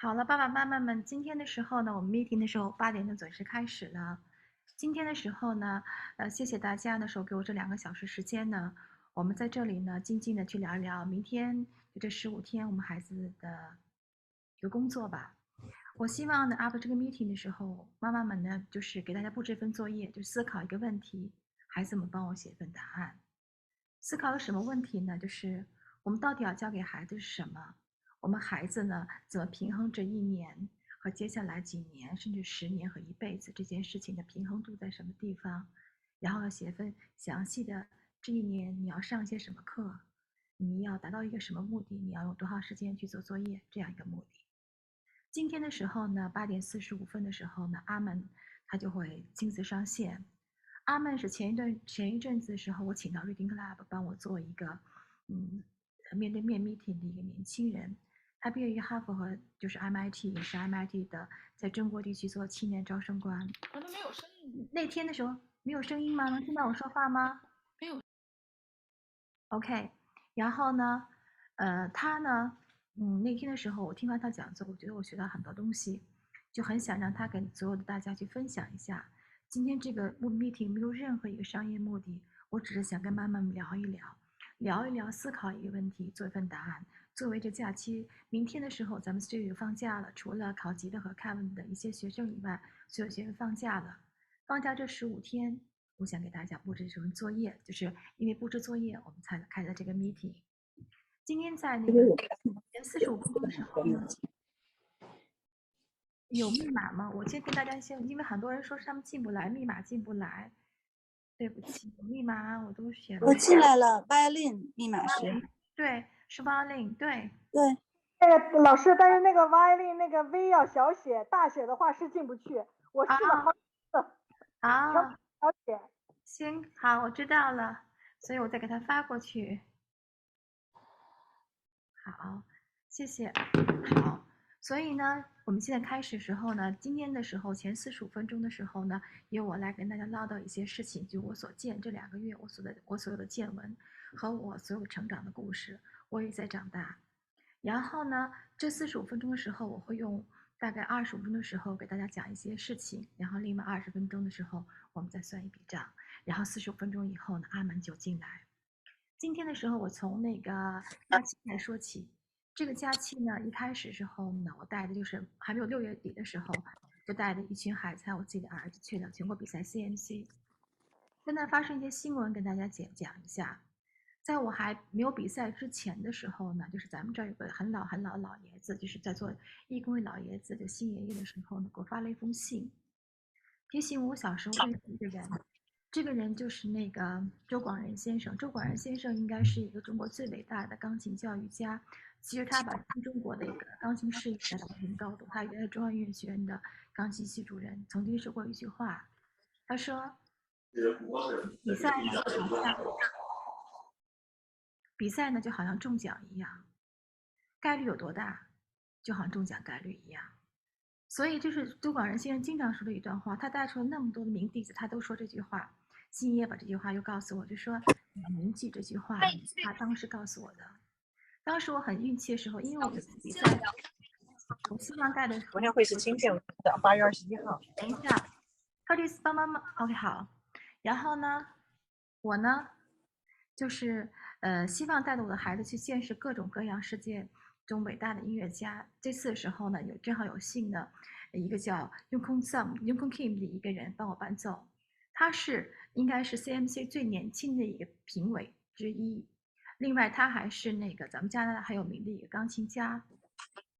好了，爸爸妈妈们，今天的时候呢，我们 meeting 的时候8点就准时开始了。今天的时候呢，谢谢大家的时候给我这2个小时时间呢，我们在这里呢，静静的去聊一聊明天就这15天我们孩子的一个工作吧。我希望呢，after 这个 meeting 的时候，妈妈们呢，就是给大家布置一份作业，就思考一个问题，孩子们帮我写一份答案。思考了什么问题呢？就是我们到底要教给孩子是什么？我们孩子呢，怎么平衡这一年和接下来几年，甚至10年和一辈子这件事情的平衡度在什么地方？然后要写份详细的这一年你要上些什么课，你要达到一个什么目的，你要用多少时间去做作业，这样一个目的。今天的时候呢，8点45分的时候呢，阿门他就会亲自上线。阿曼是前一阵子的时候，我请到 Reading Club 帮我做一个面对面 meeting 的一个年轻人，他毕业于哈佛和就是 MIT， 也是 MIT 的，在中国地区做7年招生官。可能没有声音。那天的时候没有声音吗？能听到我说话吗？没有。OK，然后呢，他呢，那天的时候我听完他讲座，我觉得我学到很多东西，就很想让他跟所有的大家去分享一下。今天这个 meeting 没有任何一个商业目的，我只是想跟妈妈们聊一聊，聊一聊，思考一个问题，做一份答案。作为这假期，明天的时候咱们 studio 放假了，除了考级的和 Kevin 的一些学生以外，所有学生放假了。放假这15天，我想给大家布置一份作业，就是因为布置作业，我们才开的这个 meeting。今天在那个前45分钟的时候呢，有密码吗？我先跟大家先，因为很多人说是他们进不来，密码进不来。对不起，密码我都选我了。进来了 violin 密码是，对，是 Violin，对。对，那个老师，但是那个 violin 那个 V 要小写，大写的话是进不去。我试了好几次，全部小写。行，好，我知道了，所以我再给他发过去。好，谢谢。好，所以呢，我们现在开始时候呢，今天的时候前45分钟的时候呢，由我来跟大家唠叨一些事情，就我所见这2个月我所有的见闻和我所有成长的故事，我也在长大。然后呢，这45分钟的时候，我会用大概25分钟的时候给大家讲一些事情，然后另外20分钟的时候我们再算一笔账，然后45分钟以后呢，阿门就进来。今天的时候，我从那个假期来说起。这个假期呢，一开始时候呢，我带的就是还没有6月底的时候，就带着一群孩子还有我自己的儿子去了全国比赛 CMC。现在发生一些新闻，跟大家讲一下。在我还没有比赛之前的时候呢，就是咱们这儿有个很老很老的老爷子，就是在做义工的老爷子，就新爷爷的时候呢，给我发了一封信，提醒我小时候认识一个人。这个人就是那个周广仁先生。周广仁先生应该是一个中国最伟大的钢琴教育家。其实他把新中国的一个钢琴事业带到很高度。他原来中央音乐学院的钢琴系主任，曾经说过一句话，他说：比赛呢就好像中奖一样，概率有多大，就好像中奖概率一样。所以这是周广仁先生经常说的一段话。他带出了那么多的名弟子，他都说这句话。新爷把这句话又告诉我，就说你铭记这句话。他当时告诉我的。当时我很运气的时候，因为我比赛，我希望带的。昨天会是今天8月21号。等一下，特丽斯帮妈妈 OK 好。然后呢，我呢，就是希望带着我的孩子去见识各种各样世界中伟大的音乐家。这次的时候呢，正好有幸的一个叫 Yukon Kim 的一个人帮我伴奏。他应该是 CMC 最年轻的一个评委之一。另外，他还是那个咱们加拿大很有名的一个钢琴家。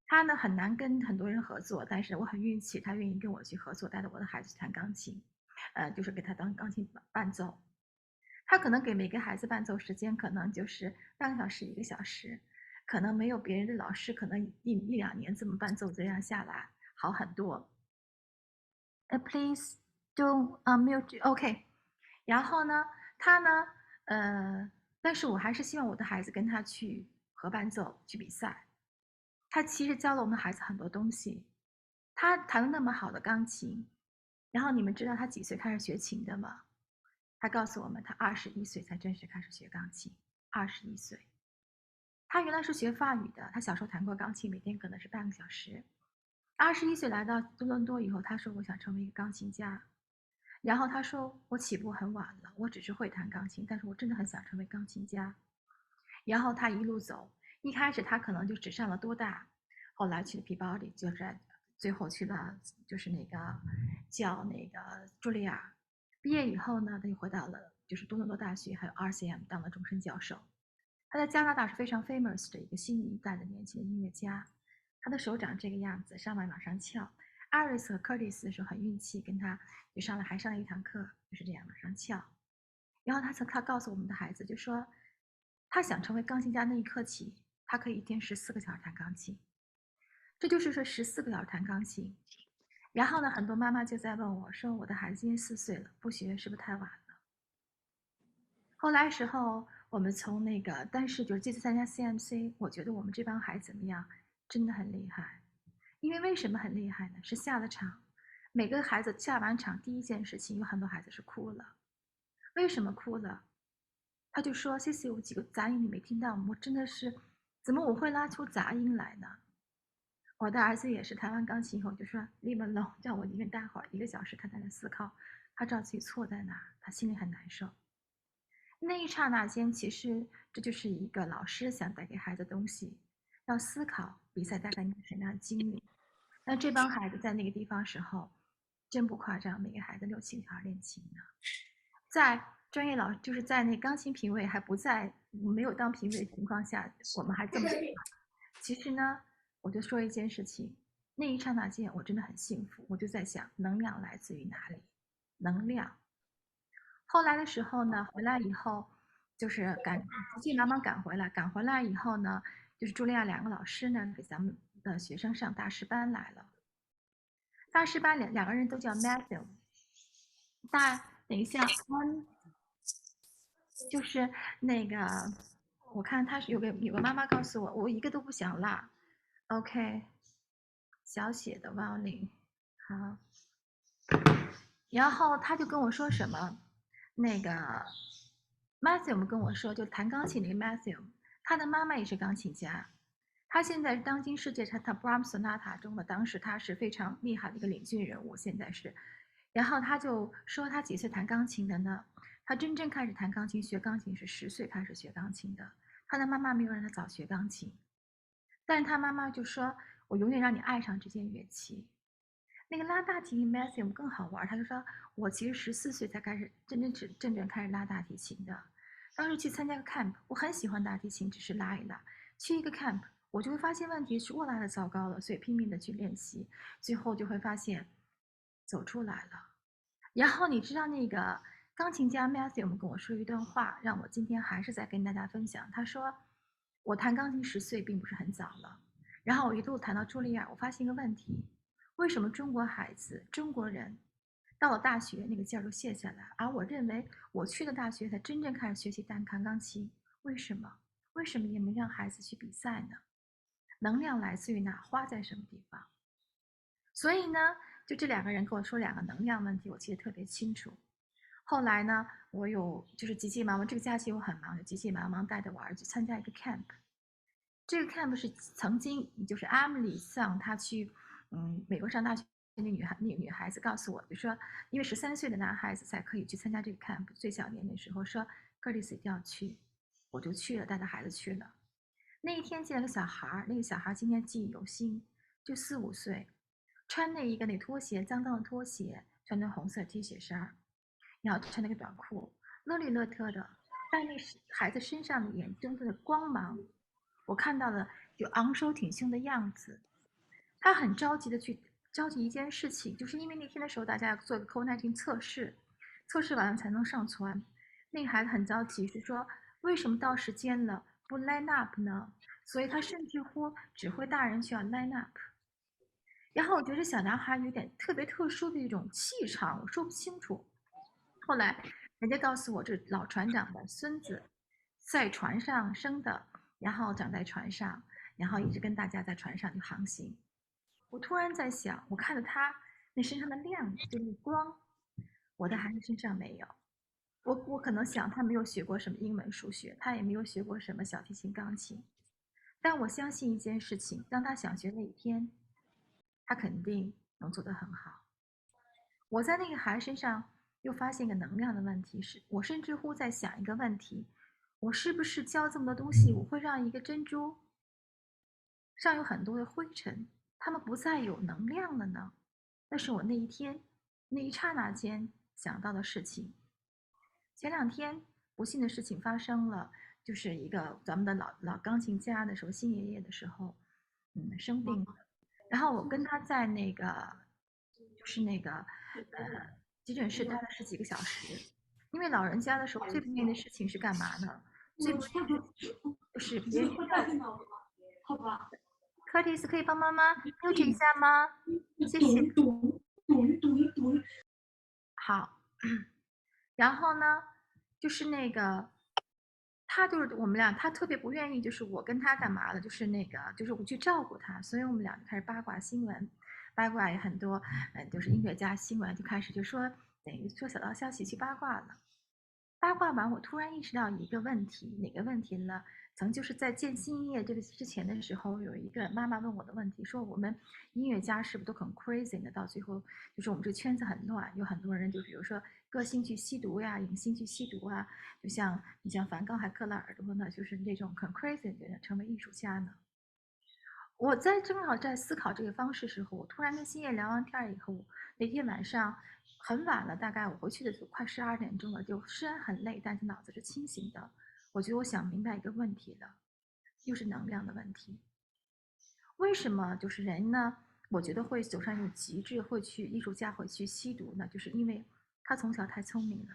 他呢很难跟很多人合作，但是我很运气，他愿意跟我去合作，带着我的孩子去弹钢琴，就是给他当钢琴伴奏。他可能给每个孩子伴奏时间可能就是半个小时、1个小时，可能没有别人的老师可能一两年这么伴奏这样下来好很多。Please don't mute. OK。然后呢，他呢，但是我还是希望我的孩子跟他去合伴奏去比赛。他其实教了我们孩子很多东西。他弹了那么好的钢琴，然后你们知道他几岁开始学琴的吗？他告诉我们，他21岁才正式开始学钢琴。21岁。他原来是学法语的，他小时候弹过钢琴，每天可能是半个小时。21岁来到多伦多以后，他说我想成为一个钢琴家。然后他说我起步很晚了，我只是会弹钢琴，但是我真的很想成为钢琴家。然后他一路走，一开始他可能就只上了多大，后来去了 Peabody，就是最后去了就是那个叫那个茱莉亚。毕业以后呢，他就回到了就是多伦多大学还有 RCM 当了终身教授。他在加拿大是非常 famous 的一个新一代的年轻的音乐家。他的手长这个样子，上来往上翘。艾瑞斯和柯蒂斯的时候很运气，跟他就还上了一堂课，就是这样往上翘。然后他告诉我们的孩子，就说他想成为钢琴家那一刻起，他可以一天14个小时弹钢琴。这就是说14个小时弹钢琴。然后呢，很多妈妈就在问我说：“我的孩子今年4岁了，不学是不是太晚了？”后来时候，我们从那个，但是就是这次参加 CMC，我觉得我们这帮孩子怎么样，真的很厉害。因为为什么很厉害呢？是下了场，每个孩子下完场第一件事情，有很多孩子是哭了。为什么哭了？他就说：“谢谢，有几个杂音你没听到吗？我真的是，怎么我会拉出杂音来呢？”我的儿子也是弹完钢琴以后就说 “leave alone”，叫我一个人待会儿1个小时，他在那思考，他知道自己错在哪，他心里很难受。那一刹那间，其实这就是一个老师想带给孩子的东西，要思考比赛带给你什么样的经历。那这帮孩子在那个地方时候，真不夸张，每个孩子6、7个小时练琴呢。在专业老师就是在那钢琴评委还不在，没有当评委的情况下，我们还这么喜欢。其实呢，我就说一件事情，那一刹那间我真的很幸福，我就在想，能量来自于哪里？能量。后来的时候呢，回来以后就是急急忙忙赶回来，赶回来以后呢，就是茱莉亚2个老师呢给咱们的学生上大师班来了。大师班两个人都叫 Matthew。等一下，就是那个，我看他是有个妈妈告诉我，我一个都不想落。OK，小写的 violin， 好。然后他就跟我说什么，那个 Matthew 跟我说，就弹钢琴那个 Matthew， 他的妈妈也是钢琴家，他现在是当今世界他 Brahms Sonata 中的，当时他是非常厉害的一个领军人物，现在是。然后他就说他几岁弹钢琴的呢？他真正开始弹钢琴、学钢琴是10岁开始学钢琴的。他的妈妈没有让他早学钢琴，但是他妈妈就说：“我永远让你爱上这件乐器。”那个拉大提琴 Matthew 更好玩，他就说：“我其实14岁才开始真正开始拉大提琴的。当时去参加个 camp， 我很喜欢大提琴，只是拉一拉。去一个 camp， 我就会发现问题是我拉的糟糕了，所以拼命的去练习，最后就会发现走出来了。然后你知道那个钢琴家 Matthew 跟我说一段话，让我今天还是在跟大家分享。他说：我弹钢琴10岁并不是很早了，然后我一路弹到茱莉亚，我发现一个问题。为什么中国孩子、中国人到了大学那个劲儿就卸下来，而我认为我去的大学才真正开始学习弹钢琴？为什么？为什么也没让孩子去比赛呢？能量来自于哪？花在什么地方？所以呢，就这2个人跟我说2个能量问题，我记得特别清楚。后来呢，我就是急急忙忙，这个假期我很忙，就急急忙忙带着我儿子参加一个 camp。这个 camp 是曾经就是 Emily 送他去美国上大学那个女孩子告诉我，就说因为13岁的男孩子才可以去参加这个 camp， 最小年龄的时候说 Curtis 一定要去，我就去了，带着孩子去了。那一天见了个小孩，那个小孩今天记忆犹新，就4、5岁，穿那一个拖鞋，脏脏的拖鞋，穿那红色 T 恤衫，然后穿那个短裤，乐里乐特的，但那孩子身上的眼中的光芒。我看到了有昂首挺胸的样子，他很着急的去着急一件事情，就是因为那天的时候大家要做一个 COVID-19 测试，测试完了才能上传。那个孩子很着急，是说为什么到时间了不 line up 呢？所以他甚至乎指挥大人需要 line up。然后我觉得小男孩有点特别特殊的一种气场，我说不清楚。后来人家告诉我，这是老船长的孙子，在船上生的。然后长在船上，然后一直跟大家在船上去航行。我突然在想，我看着他那身上的亮，就是光，我的孩子身上没有。我可能想他没有学过什么英文、数学，他也没有学过什么小提琴、钢琴。但我相信一件事情，当他想学那一天，他肯定能做得很好。我在那个孩子身上又发现一个能量的问题，是我甚至乎在想一个问题：我是不是教这么多东西，我会让一个珍珠上有很多的灰尘，它们不再有能量了呢？那是我那一天那一刹那间想到的事情。前2天不幸的事情发生了，就是一个咱们的老钢琴家的时候，新爷爷的时候，生病了。然后我跟他在那个，就是那个，急诊室待了10几个小时。因为老人家的时候最不愿意的事情是干嘛呢？最不愿意的事情就是别人去照顾。柯蒂斯可以帮妈妈 mute 一下吗？谢谢。好，然后呢，就是那个，他就是我们俩，他特别不愿意，就是我跟他干嘛了，就是那个，就是我去照顾他，所以我们俩就开始八卦新闻，八卦也很多，就是音乐家新闻就开始就说，等于说小道消息去八卦了。八卦完，我突然意识到一个问题，哪个问题呢？就是在建新音乐这个之前的时候，有一个妈妈问我的问题，说我们音乐家是不是都很 crazy 的？到最后就是我们这圈子很乱，有很多人就比如说歌星去吸毒呀，影星去吸毒啊，就像你像梵高还割了耳朵呢，就是那种很 crazy 的人成为艺术家呢。我正好在思考这个方式时候，我突然跟星爷聊完天以后，那天晚上很晚了，大概我回去的时候快12点钟了，就虽然很累，但是脑子是清醒的。我觉得我想明白一个问题了，又是能量的问题。为什么就是人呢？我觉得会走上一种极致，会去艺术家会去吸毒呢？就是因为他从小太聪明了，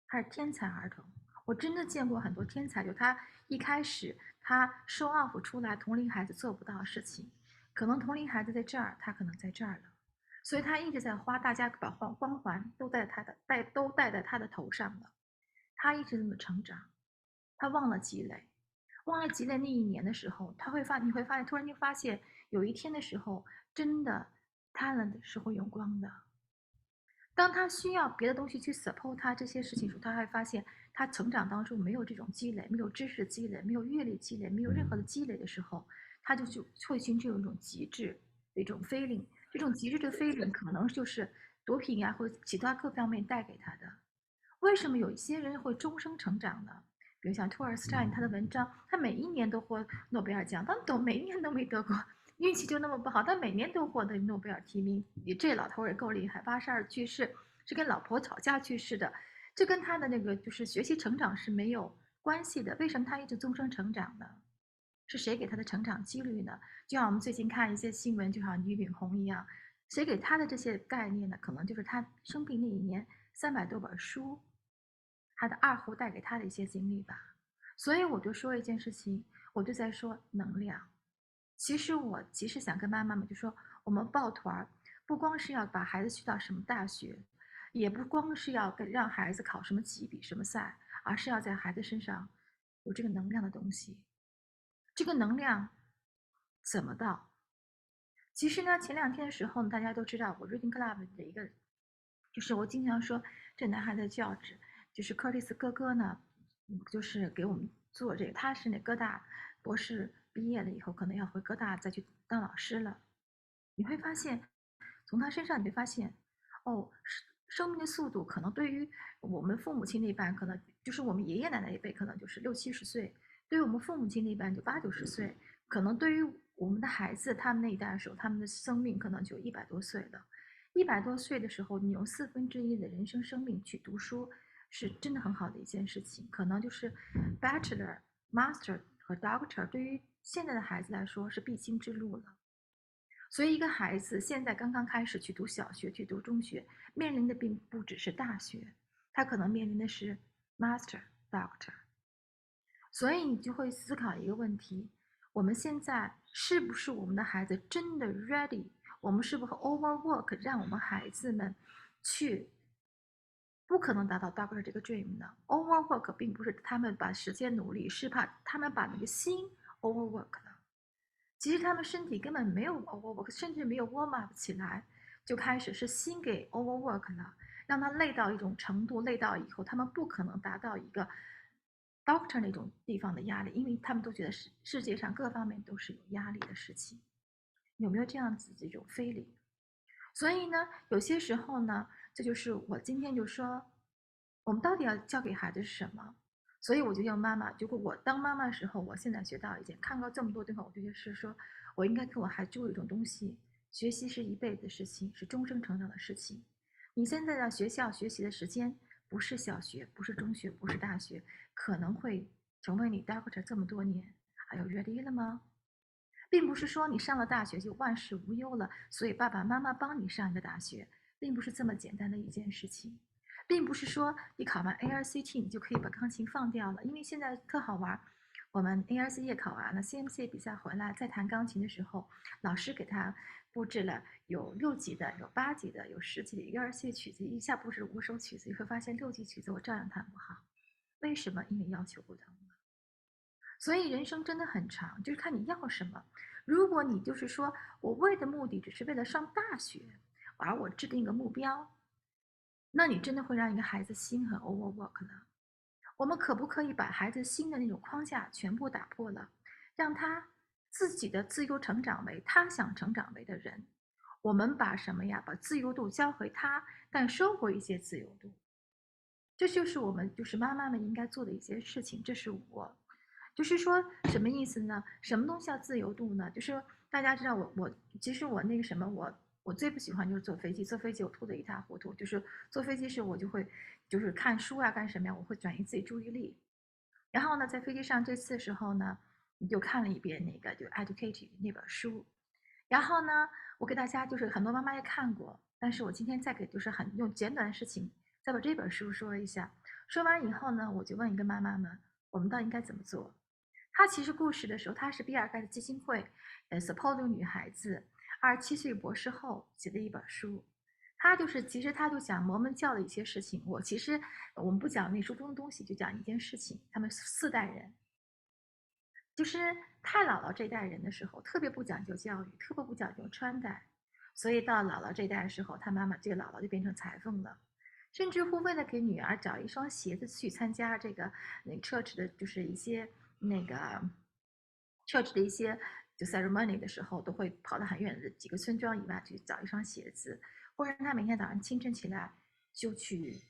他是天才儿童。我真的见过很多天才，就他一开始他 show off 出来同龄孩子做不到的事情，可能同龄孩子在这儿，他可能在这儿了，所以他一直在花，大家把光环都戴在他的头上了，他一直这么成长，他忘了积累。忘了积累那一年的时候，你会发现，突然间发现，有一天的时候，真的 talent 是会有光的。当他需要别的东西去 support 他这些事情时候，他会发现他成长当中没有这种积累，没有知识积累，没有阅历积累，没有任何的积累的时候，他就会寻求一种极致的一种 feeling。这种极致的 feeling 可能就是毒品呀，或者其他各方面带给他的。为什么有一些人会终生成长呢？比如像托尔斯泰，他的文章，他每一年都获诺贝尔奖，但每一年都没得过，运气就那么不好，但每年都获得诺贝尔提名。这老头也够厉害，82去世，是跟老婆吵架去世的，这跟他的那个就是学习成长是没有关系的。为什么他一直终生成长呢？是谁给他的成长几率呢？就像我们最近看一些新闻，就像俞敏洪一样，谁给他的这些概念呢？可能就是他生病那一年300多本书，他的二胡带给他的一些经历吧。所以我就说一件事情，我就在说能量。其实想跟妈妈们就说，我们抱团不光是要把孩子去到什么大学，也不光是要让孩子考什么级比什么赛，而是要在孩子身上有这个能量的东西。这个能量怎么到？其实呢，前2天的时候呢，大家都知道我 Reading Club 的一个，就是我经常说这男孩的教旨，就是柯蒂斯哥哥呢，就是给我们做这个，他是那哥大博士毕业了以后，可能要回哥大再去当老师了。你会发现，从他身上你会发现，哦，生命的速度可能对于我们父母亲那一半，可能就是我们爷爷奶奶一辈，可能就是60、70岁；对于我们父母亲那一半，就80、90岁。可能对于我们的孩子，他们那一代的时候，他们的生命可能就100多岁了。100多岁的时候，你用1/4的人生生命去读书，是真的很好的一件事情。可能就是 Bachelor、Master 和 Doctor，对于现在的孩子来说是必经之路了。所以，一个孩子现在刚刚开始去读小学、去读中学，面临的并不只是大学，他可能面临的是 Master、Doctor。所以你就会思考一个问题：我们现在是不是我们的孩子真的 ready？我们是不是 overwork， 让我们孩子们去不可能达到 doctor 这个 dream 呢？overwork 并不是他们把时间努力，是怕他们把那个心 overwork 了。其实他们身体根本没有 overwork， 甚至没有 warm up 起来，就开始是心给 overwork 了，让他累到一种程度，累到以后他们不可能达到一个 doctor 那种地方的压力，因为他们都觉得世界上各方面都是有压力的事情。有没有这样子这种feeling？所以呢，有些时候呢，这就是我今天就说，我们到底要教给孩子是什么？所以我就要妈妈，如果我当妈妈的时候，我现在学到一件，看到这么多地方，我就觉得是说，我应该跟我孩子注意一种东西，学习是一辈子的事情，是终生成长的事情。你现在在学校学习的时间，不是小学，不是中学，不是大学，可能会成为你待会儿这么多年。Are you ready 了吗？并不是说你上了大学就万事无忧了，所以爸爸妈妈帮你上一个大学，并不是这么简单的一件事情，并不是说你考完 ARCT 你就可以把钢琴放掉了，因为现在特好玩。我们 ARC 也考完了 CMC 比赛回来，在弹钢琴的时候，老师给他布置了有6级的，有8级的，有10级的一个2C 曲子，一下布置5首曲子，你会发现6级曲子我照样弹不好，为什么？因为要求不同。所以人生真的很长，就是看你要什么。如果你就是说我为的目的只是为了上大学，而我制定一个目标，那你真的会让一个孩子心很 overwork 了。我们可不可以把孩子心的那种框架全部打破了，让他自己的自由成长为他想成长为的人？我们把什么呀？把自由度交回他，但收回一些自由度。这就是我们就是妈妈们应该做的一些事情。这是我就是说什么意思呢？什么东西叫自由度呢？就是大家知道我其实我那个什么我最不喜欢就是坐飞机，坐飞机我吐得一塌糊涂。就是坐飞机时我就会就是看书啊干什么呀，我会转移自己注意力。然后呢，在飞机上这次的时候呢，你就看了一遍那个就 Educated 那本书。然后呢，我给大家就是很多妈妈也看过，但是我今天再给就是很用简短的事情再把这本书说一下。说完以后呢，我就问一个妈妈们，我们到底应该怎么做？他其实故事的时候，他是比尔盖茨基金会support 女孩子27岁博士后写的一本书。他就是其实他就讲摩门教的一些事情。我们不讲那书中的东西，就讲一件事情。他们4代人，就是太姥姥这代人的时候，特别不讲究教育，特别不讲究穿戴，所以到姥姥这代的时候，他妈妈这个姥姥就变成裁缝了。甚至乎为了给女儿找一双鞋子去参加这个church 的，就是一些那个 church 的一些就 ceremony 的时候，都会跑到很远的几个村庄以外去找一双鞋子，或者他每天早上清晨起来就去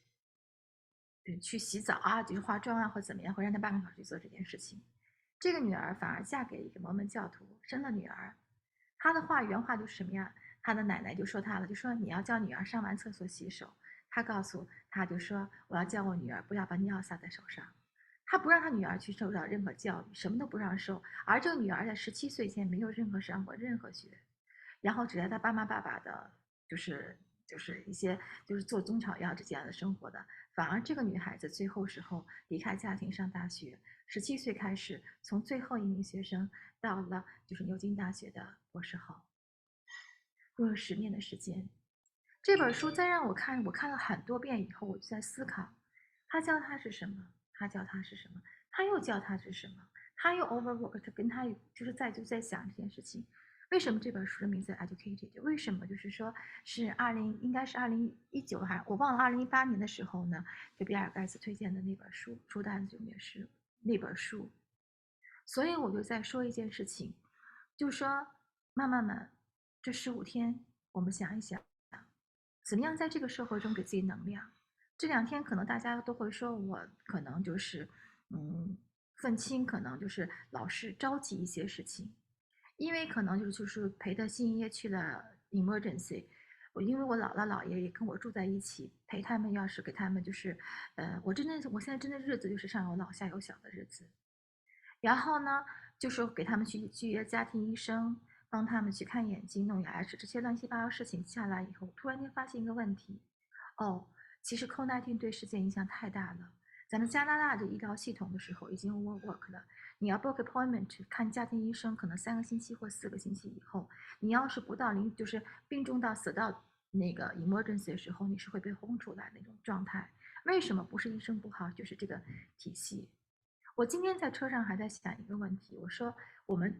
洗澡啊，就是化妆啊，或怎么样，会让他半个小时去做这件事情。这个女儿反而嫁给一个摩门教徒，生了女儿。她的话原话就是什么呀？她的奶奶就说她了，就说你要叫女儿上完厕所洗手。她告诉她就说我要教我女儿不要把尿撒在手上。她不让她女儿去受到任何教育，什么都不让受。而这个女儿在17岁前没有任何上过任何学，然后只在她爸爸的，就是一些就是做中草药这样的生活的。反而这个女孩子最后时候离开家庭上大学，17岁开始，从最后一名学生到了就是牛津大学的博士后，用了10年的时间。这本书再让我看，我看了很多遍以后，我就在思考，他教他是什么？他教他是什么？他又教他是什么？他又 overwork，跟他就是在想这件事情。为什么这本书的名字 Educated？ 为什么就是说是应该是2019还我忘了2018年的时候呢？就比尔盖茨推荐的那本书，书单就也是那本书。所以我就在说一件事情，就是说妈妈们，这15天我们想一想，怎么样在这个社会中给自己能量。这2天可能大家都会说我可能就是愤青，可能就是老是着急一些事情，因为可能就是陪着新爷去了 emergency。因为我姥姥姥爷也跟我住在一起，陪他们，要是给他们就是我现在真的日子就是上有老下有小的日子。然后呢，就是给他们去约家庭医生，帮他们去看眼睛、弄牙齿，这些乱七八糟事情下来以后，突然间发现一个问题，其实 COVID-19 对世界影响太大了。咱们加拿大的医疗系统的时候已经 overwork 了，你要 book appointment 看家庭医生，可能3个星期或4个星期以后，你要是不到就是病重到死到那个 emergency 的时候，你是会被轰出来那种状态。为什么不是医生不好，就是这个体系？我今天在车上还在想一个问题，我说我们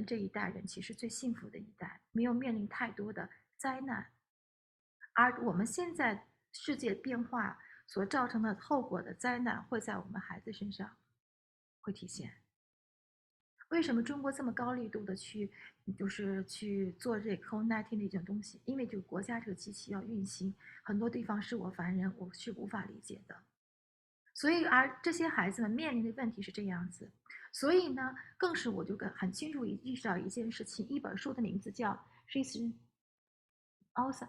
这一代人其实最幸福的一代，没有面临太多的灾难，而我们现在世界变化所造成的后果的灾难会在我们孩子身上会体现。为什么中国这么高力度的就是去做这个 COVID-19 的一种东西？因为这个国家这个机器要运行，很多地方是我凡人我是无法理解的。所以而这些孩子们面临的问题是这样子，所以呢，更是我就很清楚意识到一件事情，一本书的名字叫《She's Awesome》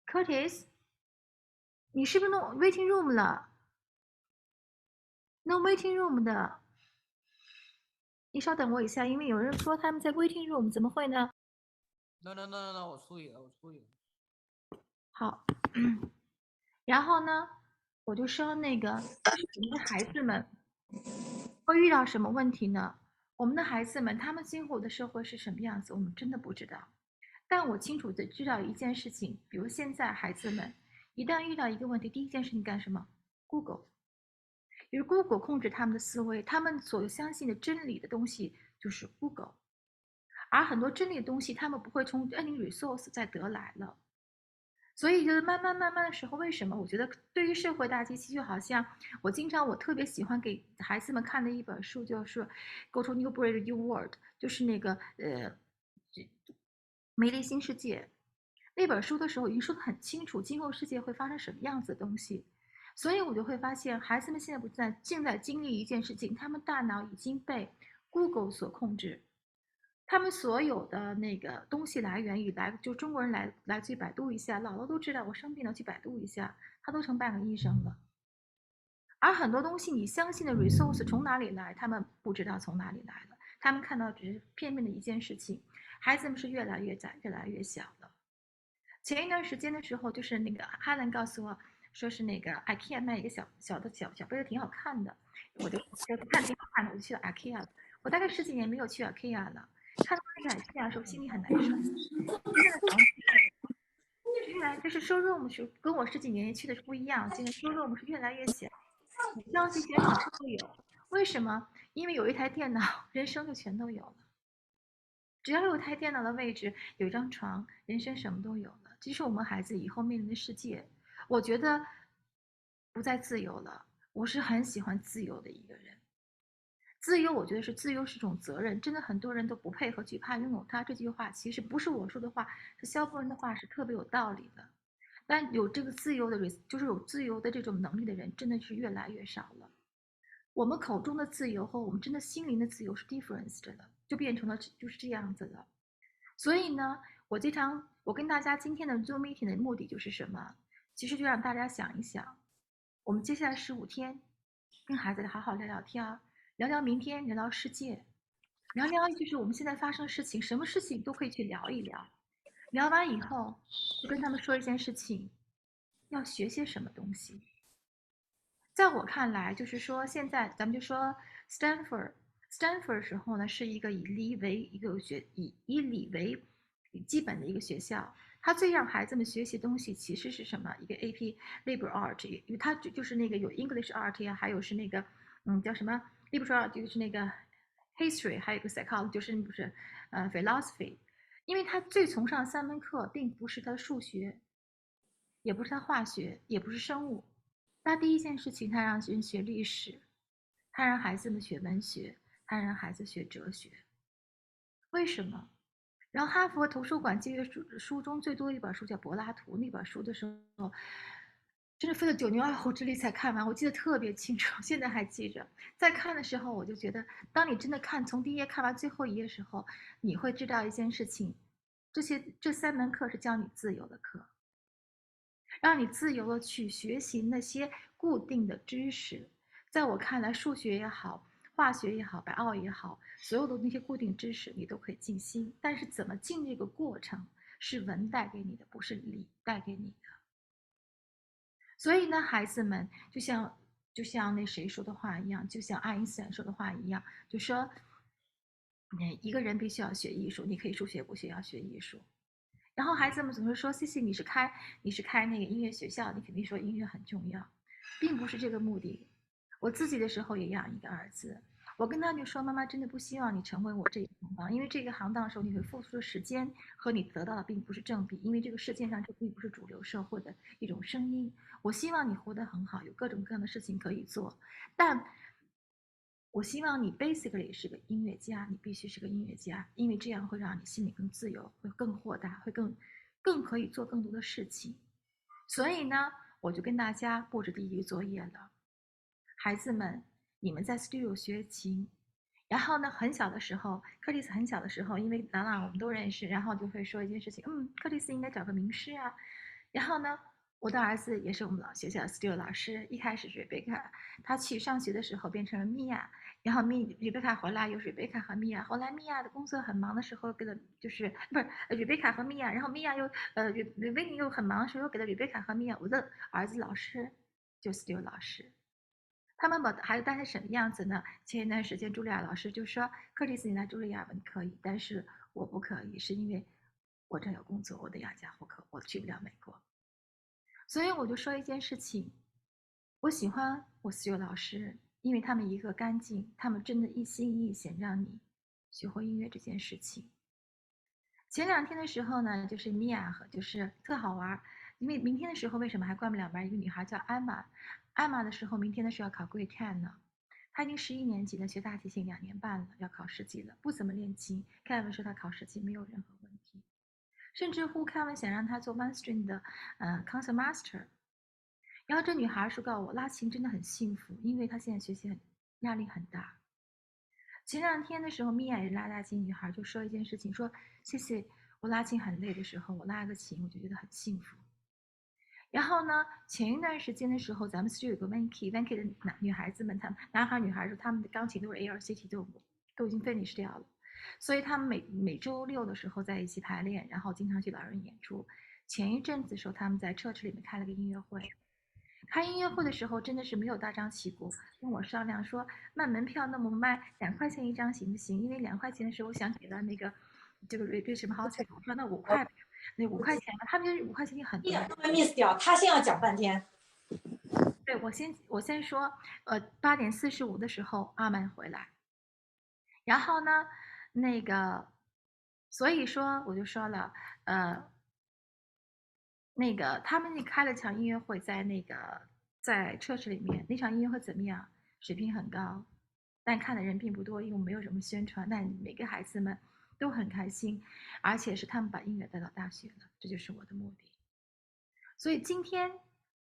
，Curtis，你是不是弄 waiting room 了？No waiting room 的，你稍等我一下，因为有人说他们在 waiting room， 怎么会呢？ No，我处理了。好，然后呢，我就说那个我们的孩子们会遇到什么问题呢？我们的孩子们他们今后的社会是什么样子，我们真的不知道。但我清楚的知道一件事情，比如现在孩子们一旦遇到一个问题，第一件事情干什么 ？Google， 因为 Google 控制他们的思维，他们所相信的真理的东西就是 Google， 而很多真理的东西他们不会从 any resource 再得来了。所以就是慢慢的时候，为什么我觉得对于社会大机器，就好像我特别喜欢给孩子们看的一本书，就是《Go to New Brave New World》，就是那个梅丽新世界那本书的时候，已经说得很清楚，今后世界会发生什么样子的东西。所以我就会发现，孩子们现在正在经历一件事情，他们大脑已经被 Google 所控制。他们所有的那个东西来源于就中国人来去百度一下，姥姥都知道我生病了去百度一下，他都成半个医生了。而很多东西你相信的 resource 从哪里来，他们不知道从哪里来的，他们看到只是片面的一件事情。孩子们是越来越窄，越来越小了。前一段时间的时候，就是那个哈兰告诉我说是那个 IKEA 卖一个小杯子挺好看的，我就看挺好看的，我就去了 IKEA 了。我大概10几年没有去 IKEA 了。看到那个 IKEA 的时候，心里很难受。现在的房子原来就是 showroom 是跟我10几年前去的是不一样，现在 showroom 是越来越小，你相信选什么都有。为什么？因为有一台电脑，人生就全都有了。只要有台电脑的位置，有一张床，人生什么都有了。这是我们孩子以后面临的世界。我觉得不再自由了。我是很喜欢自由的一个人。自由，我觉得自由是种责任。真的很多人都不配合，惧怕拥有它。这句话其实不是我说的话，是萧伯人的话，是特别有道理的。但有这个自由的，就是有自由的这种能力的人，真的是越来越少了。我们口中的自由和我们真的心灵的自由是 difference 的，就变成了就是这样子的。所以呢，我跟大家今天的 Zoom meeting 的目的就是什么？其实就让大家想一想，我们接下来15天跟孩子好好聊聊天，聊聊明天，聊聊世界，聊聊就是我们现在发生的事情，什么事情都可以去聊一聊。聊完以后，就跟他们说一件事情，要学些什么东西。在我看来，就是说现在咱们就说 Stanford 时候呢，是一个以理为一个以理为基本的一个学校。它最让孩子们学习东西其实是什么？一个 AP Liberal Art，因为它就是那个有 English Art 呀，还有是那个叫什么 Liberal Art，就是那个 History，还有一个 Psychology，就是不是Philosophy。因为它最崇尚的3门课，并不是它的数学，也不是它化学，也不是生物。那第一件事情，他让人学历史，他让孩子们学文学，他让孩子学哲学。为什么？然后哈佛图书馆借阅书中最多的一本书叫柏拉图，那本书的时候，真是费了9牛2虎之力才看完，我记得特别清楚，现在还记着。在看的时候，我就觉得，当你真的从第1页看完最后1页的时候，你会知道一件事情，这3门课是教你自由的课。让你自由的去学习那些固定的知识。在我看来，数学也好，化学也好，白奥也好，所有的那些固定知识你都可以进心。但是怎么进这个过程，是文带给你的，不是理带给你的。所以呢，孩子们就像那谁说的话一样，就像爱因斯坦说的话一样，就说，一个人必须要学艺术，你可以数学不学，要学艺术。然后孩子们总是说 ：“Cici，你是开那个音乐学校，你肯定说音乐很重要，并不是这个目的。我自己的时候也养一个儿子，我跟他就说，妈妈真的不希望你成为我这一行当，因为这个行当的时候你会付出的时间和你得到的并不是正比，因为这个世界上这并不是主流社会的一种声音。我希望你活得很好，有各种各样的事情可以做，但我希望你 basically 是个音乐家，你必须是个音乐家，因为这样会让你心里更自由，会更豁达，会更可以做更多的事情。所以呢，我就跟大家布置第一个作业了。孩子们，你们在 studio 学琴，然后呢，很小的时候，克里斯很小的时候，因为朗朗我们都认识，然后就会说一件事情，克里斯应该找个名师啊。然后呢，我的儿子也是我们学校的 studio 老师，一开始是 Rebecca，他去上学的时候变成了米娅，然后Rebecca 回来又是 Rebecca 和米娅，后来米娅的工作很忙的时候，给了就是不是Rebecca 和米娅，然后米娅又Rebecca 又很忙的时候，又给了 Rebecca 和米娅。我的儿子老师就 studio 老师。他们还有但是什么样子呢？前一段时间茱莉亚老师就说：“克里斯，你来茱莉亚文可以，但是我不可以，是因为我这有工作，我的养家糊口，我去不了美国。”所以我就说一件事情，我喜欢我所有老师，因为他们一个干净，他们真的一心一意想让你学会音乐这件事情。前2天的时候呢，就是米娅和就是特好玩，因为明天的时候为什么还关不了门？一个女孩叫艾玛，艾玛的时候明天的时候要考 Grade 10呢，她已经11年级了，学大提琴2年半了，要考10级了，不怎么练琴。凯文说她考10级没有任何问题，甚至乎凯文想让她做 One String 的Concert Master。然后这女孩说告诉我，拉琴真的很幸福，因为她现在学习压力很大。前2天的时候，米娅也是拉大琴女孩，就说一件事情，说谢谢我拉琴很累的时候，我拉个琴我就觉得很幸福。然后呢，前一段时间的时候，咱们就有个 Vanky 的女孩子们，他们男孩女孩说他们的钢琴都是 ARCT 都已经 finish 掉了，所以他们每周6的时候在一起排练，然后经常去老人演出。前一阵子的时候，他们在 church 里面开了个音乐会。开音乐会的时候真的是没有大张旗鼓，跟我商量说卖门票，那么卖2块钱一张行不行？因为2块钱的时候我想给了那个这个对什么 hospital， 我说那5块，那5块钱吧，他们就是5块钱就很多。一点都没 miss 掉，他先要讲半天。对，我先说，8点45的时候阿曼回来，然后呢，那个，所以说我就说了，那个他们开了场音乐会，在church里面，那场音乐会怎么样？水平很高，但看的人并不多，因为没有什么宣传。但每个孩子们都很开心，而且是他们把音乐带到大学了，这就是我的目的。所以今天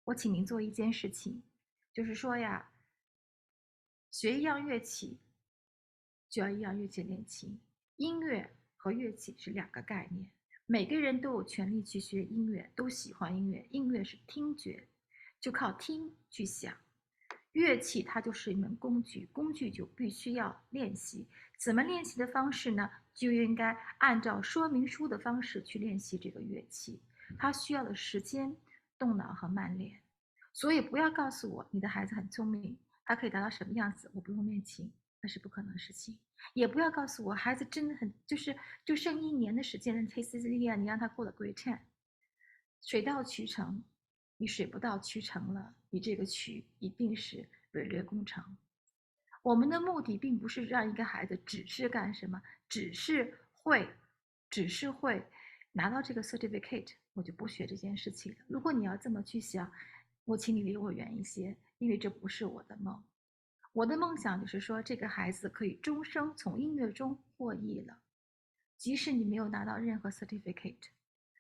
我请您做一件事情，就是说呀，学一样乐器就要一样乐器练琴，音乐和乐器是2个概念。每个人都有权利去学音乐，都喜欢音乐。音乐是听觉，就靠听去想。乐器它就是一门工具，工具就必须要练习。怎么练习的方式呢？就应该按照说明书的方式去练习这个乐器。它需要的时间、动脑和慢练。所以不要告诉我你的孩子很聪明，他可以达到什么样子，我不用练琴，那是不可能的事情。也不要告诉我孩子真的很就剩1年的时间了，Cecilia，你让他过了 Grade 10，水到渠成，你水不到渠成了，你这个渠一定是毁略工程。我们的目的并不是让一个孩子只是干什么，只是会拿到这个 certificate， 我就不学这件事情了。如果你要这么去想，我请你离我远一些，因为这不是我的梦。我的梦想就是说，这个孩子可以终生从音乐中获益了，即使你没有拿到任何 certificate，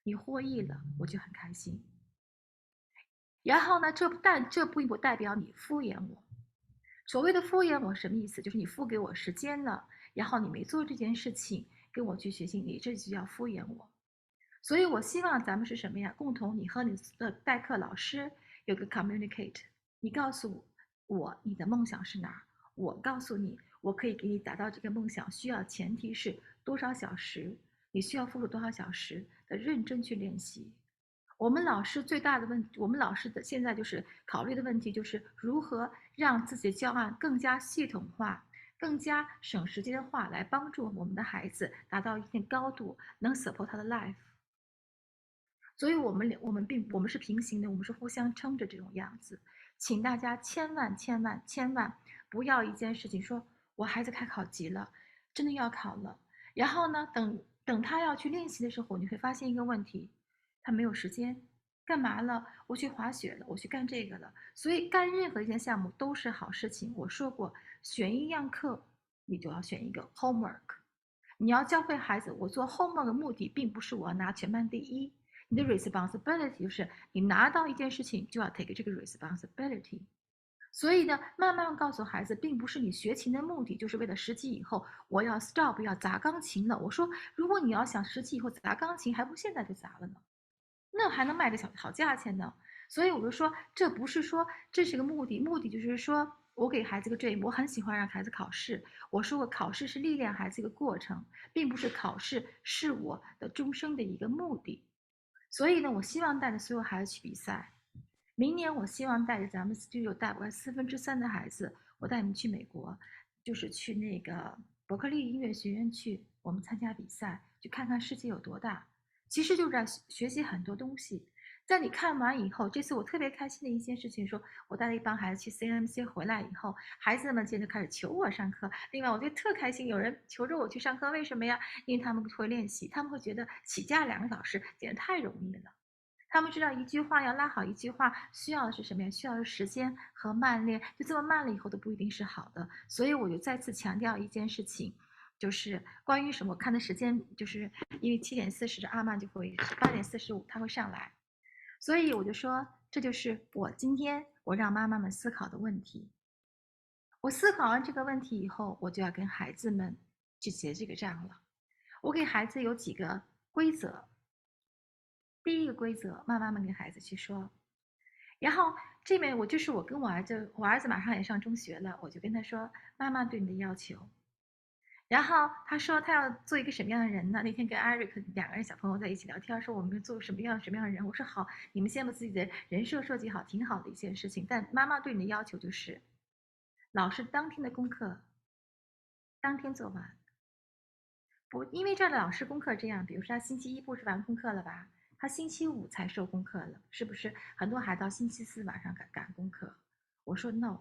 你获益了，我就很开心。然后呢，但这并不代表你敷衍我。所谓的敷衍我什么意思？就是你付给我时间了，然后你没做这件事情，跟我去学习，你这就叫敷衍我。所以我希望咱们是什么呀？共同你和你的代课老师有个 communicate， 你告诉我你的梦想是哪儿，我告诉你我可以给你达到这个梦想，需要前提是多少小时，你需要付出多少小时的认真去练习。我们老师最大的问题，我们老师的现在就是考虑的问题，就是如何让自己的教案更加系统化、更加省时间化，来帮助我们的孩子达到一定高度，能 support 他的 life。所以我们是平行的，我们是互相撑着这种样子。请大家千万不要一件事情说，我孩子开考级了，真的要考了，然后呢，等他要去练习的时候，你会发现一个问题，他没有时间，干嘛了？我去滑雪了，我去干这个了。所以干任何一件项目都是好事情。我说过，选一样课，你就要选一个 homework。你要教会孩子，我做 homework 的目的并不是我要拿全班第一。你的 responsibility 就是你拿到一件事情就要 take 这个 responsibility。所以呢，慢慢告诉孩子，并不是你学琴的目的就是为了十级以后我要 stop 要砸钢琴了。我说，如果你要想十级以后砸钢琴，还不现在就砸了呢？那还能卖个好价钱呢。所以我就说，这不是说这是个目的，目的就是说我给孩子个 dream，我很喜欢让孩子考试。我说过，考试是历练孩子一个过程，并不是考试是我的终生的一个目的。所以呢，我希望带着所有孩子去比赛。明年我希望带着咱们 studio 大概3/4的孩子，我带你们去美国，就是去那个伯克利音乐学院去，我们参加比赛，去看看世界有多大。其实就是在学习很多东西。在你看完以后，这次我特别开心的一件事情，说我带了一帮孩子去 CMC 回来以后，孩子们接着开始求我上课。另外，我觉得特开心，有人求着我去上课，为什么呀？因为他们会练习，他们会觉得起价2个小时简直太容易了。他们知道一句话要拉好一句话，需要的是什么呀？需要的是时间和慢练，就这么慢了以后都不一定是好的。所以我就再次强调一件事情，就是关于什么？我看的时间就是因为7:40阿曼就会8:45他会上来，所以我就说这就是我今天我让妈妈们思考的问题。我思考完这个问题以后，我就要跟孩子们去结这个账了。我给孩子有几个规则。第一个规则，妈妈们跟孩子去说。然后这边我跟我儿子马上也上中学了，我就跟他说妈妈对你的要求。然后他说他要做一个什么样的人呢？那天跟 Eric 2个人小朋友在一起聊天，说我们做什么样的人。我说好，你们先把自己的人设设计好，挺好的一件事情。但妈妈对你的要求就是，老师当天的功课当天做完。不，因为这儿的老师功课这样，比如说他星期一布置完功课了吧，他星期五才收功课了，是不是？很多孩子到星期四晚上赶功课。我说 no，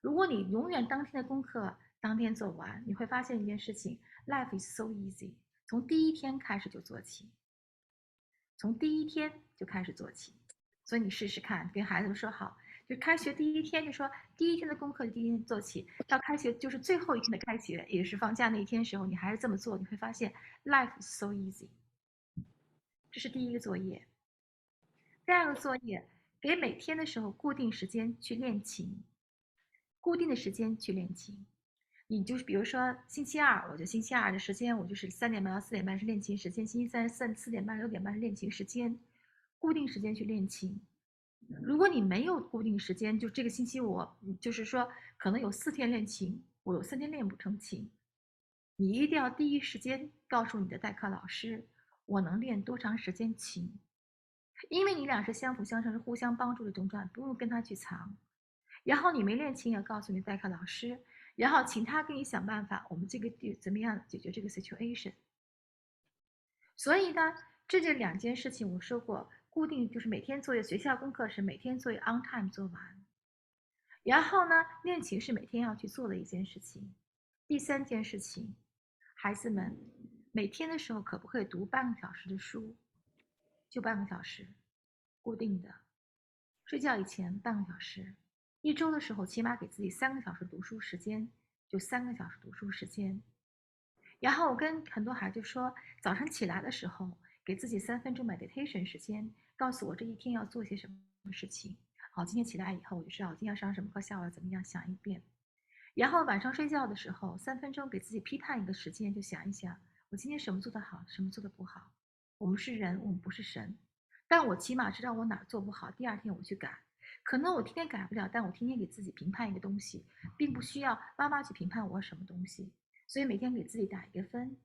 如果你永远当天的功课当天做完，你会发现一件事情 ，life is so easy，从第一天开始就做起，从第一天就开始做起。所以你试试看，跟孩子们说好，就开学第一天就说第一天的功课第一天做起，到开学就是最后一天的开学，也是放假那一天的时候，你还是这么做，你会发现 life is so easy。这是第一个作业。第二个作业，给每天的时候固定时间去练琴，固定的时间去练琴。你就是比如说星期二，我就星期二的时间，我就是3:30到4:30是练琴时间；星期三4:30、6:30是练琴时间，固定时间去练琴。如果你没有固定时间，就这个星期我就是说可能有4天练琴，我有3天练不成琴，你一定要第一时间告诉你的代课老师，我能练多长时间琴，因为你俩是相辅相成，是互相帮助的中断，不用跟他去藏。然后你没练琴也告诉你代课老师，然后请他给你想办法，我们这个怎么样解决这个 situation。所以呢，这2件事情我说过，固定就是每天作业，学校功课是每天作业 on time 做完。然后呢，练琴是每天要去做的一件事情。第3件事情，孩子们每天的时候可不可以读半个小时的书？就半个小时，固定的。睡觉以前半个小时，一周的时候起码给自己3个小时读书时间，就3个小时读书时间。然后我跟很多孩子说，早上起来的时候给自己3分钟 meditation 时间，告诉我这一天要做些什么事情。好，今天起来以后我就知道今天要上什么课，下午要怎么样想一遍。然后晚上睡觉的时候3分钟给自己批判一个时间，就想一想我今天什么做得好，什么做得不好。我们是人，我们不是神，但我起码知道我哪儿做不好，第2天我去改。可能我天天改不了，但我天天给自己评判一个东西，并不需要妈妈去评判我什么东西。所以每天给自己打一个分，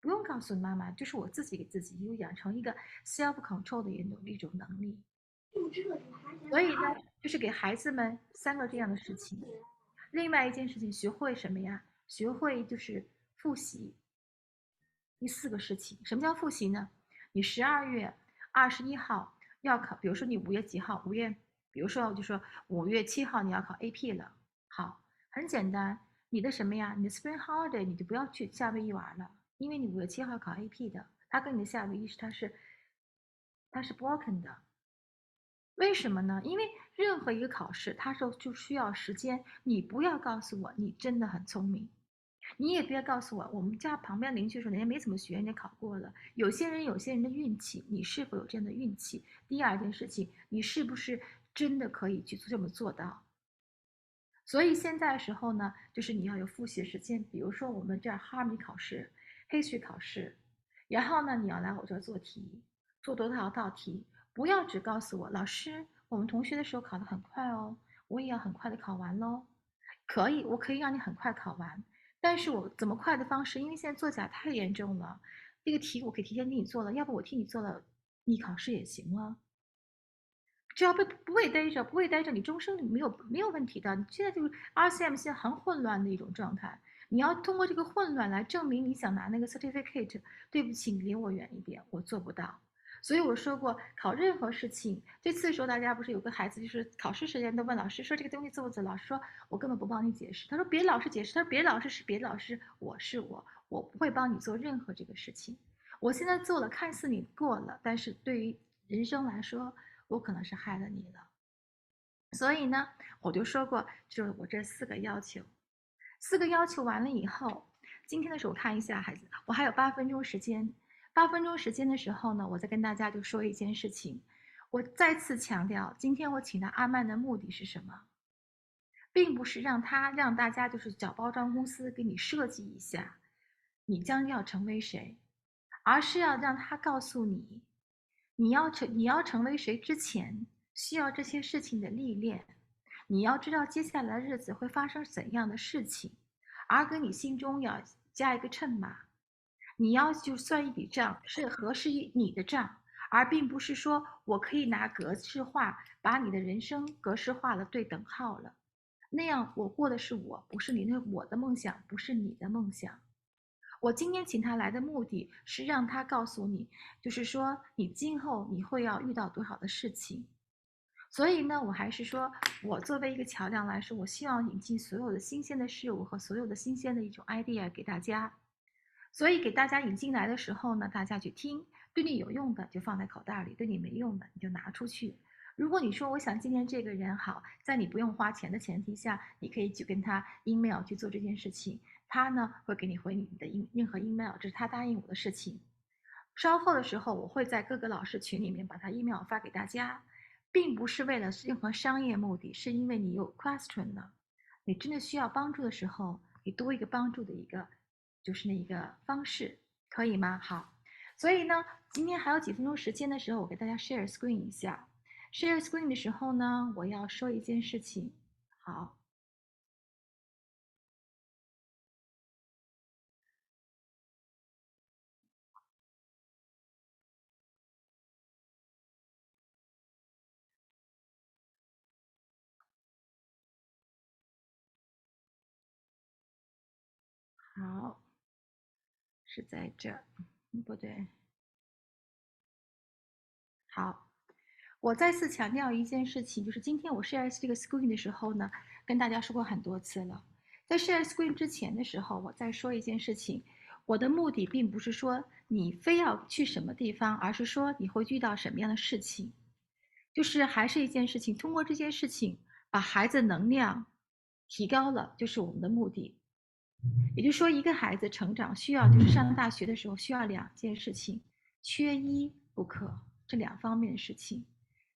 不用告诉妈妈，就是我自己给自己又养成一个 self control 的一种能力。所以呢，就是给孩子们3个这样的事情。另外一件事情，学会什么呀？学会就是复习。第4个事情，什么叫复习呢？你12月21号要考，比如说你5月几号，5月，比如说我就说5月7号你要考 AP 了。好，很简单，你的什么呀？你的 Spring Holiday 你就不要去夏威夷玩了，因为你5月7号考 AP 的，它跟你的夏威夷它是 broken 的。为什么呢？因为任何一个考试，它就需要时间。你不要告诉我你真的很聪明，你也不要告诉我我们家旁边邻居说人家没怎么学，人家考过了。有些人的运气，你是否有这样的运气？第二件事情，你是不是真的可以去这么做到？所以现在的时候呢，就是你要有复习时间。比如说我们这儿哈米考试、黑学考试，然后呢，你要来我这儿做题，做多少道题。不要只告诉我老师，我们同学的时候考得很快哦，我也要很快的考完喽。可以，我可以让你很快考完，但是我怎么快的方式？因为现在作假太严重了，这个题我可以提前给你做了，要不我替你做了，你考试也行吗？只要不会待着，不会待着，你终生没有问题的。你现在就是 RCM 现在很混乱的一种状态，你要通过这个混乱来证明你想拿那个 certificate。对不起，你离我远一点，我做不到。所以我说过，考任何事情，这次的时候大家不是有个孩子，就是考试时间都问老师说这个东西做不做，老师说我根本不帮你解释，他说别老师解释，他说别老师是别老师，我是我，我不会帮你做任何这个事情。我现在做了，看似你过了，但是对于人生来说，我可能是害了你了。所以呢，我就说过，就是我这4个要求，4个要求完了以后，今天的时候看一下孩子，我还有8分钟时间。8分钟时间的时候呢，我再跟大家就说一件事情。我再次强调，今天我请到阿曼的目的是什么？并不是让大家就是找包装公司给你设计一下，你将要成为谁，而是要让他告诉你，你要成为谁之前，需要这些事情的历练，你要知道接下来的日子会发生怎样的事情，而给你心中要加一个秤码，你要就算一笔账，是合适于你的账，而并不是说我可以拿格式化把你的人生格式化了对等号了。那样我过的是我，不是你的，我的梦想不是你的梦想。我今天请他来的目的是让他告诉你，就是说你今后你会要遇到多少的事情。所以呢，我还是说，我作为一个桥梁来说，我希望引进所有的新鲜的事物和所有的新鲜的一种 idea 给大家。所以给大家引进来的时候呢，大家去听，对你有用的就放在口袋里，对你没用的你就拿出去。如果你说我想纪念这个人好，在你不用花钱的前提下，你可以去跟他 email 去做这件事情，他呢会给你回你的任何 email，这是他答应我的事情。稍后的时候，我会在各个老师群里面把他 email 发给大家，并不是为了任何商业目的，是因为你有 question 了，你真的需要帮助的时候，你多一个帮助的一个就是那一个方式，可以吗？好，所以呢，今天还有几分钟时间的时候，我给大家 share screen 一下。share screen 的时候呢，我要说一件事情。好，好，是在这儿，不对，好。我再次强调一件事情，就是今天我 share 这个 screen 的时候呢，跟大家说过很多次了。在 share screen 之前的时候，我再说一件事情，我的目的并不是说你非要去什么地方，而是说你会遇到什么样的事情。就是还是一件事情，通过这件事情把孩子能量提高了，就是我们的目的。也就是说，一个孩子成长需要，就是上大学的时候需要2件事情，缺一不可，这2方面的事情。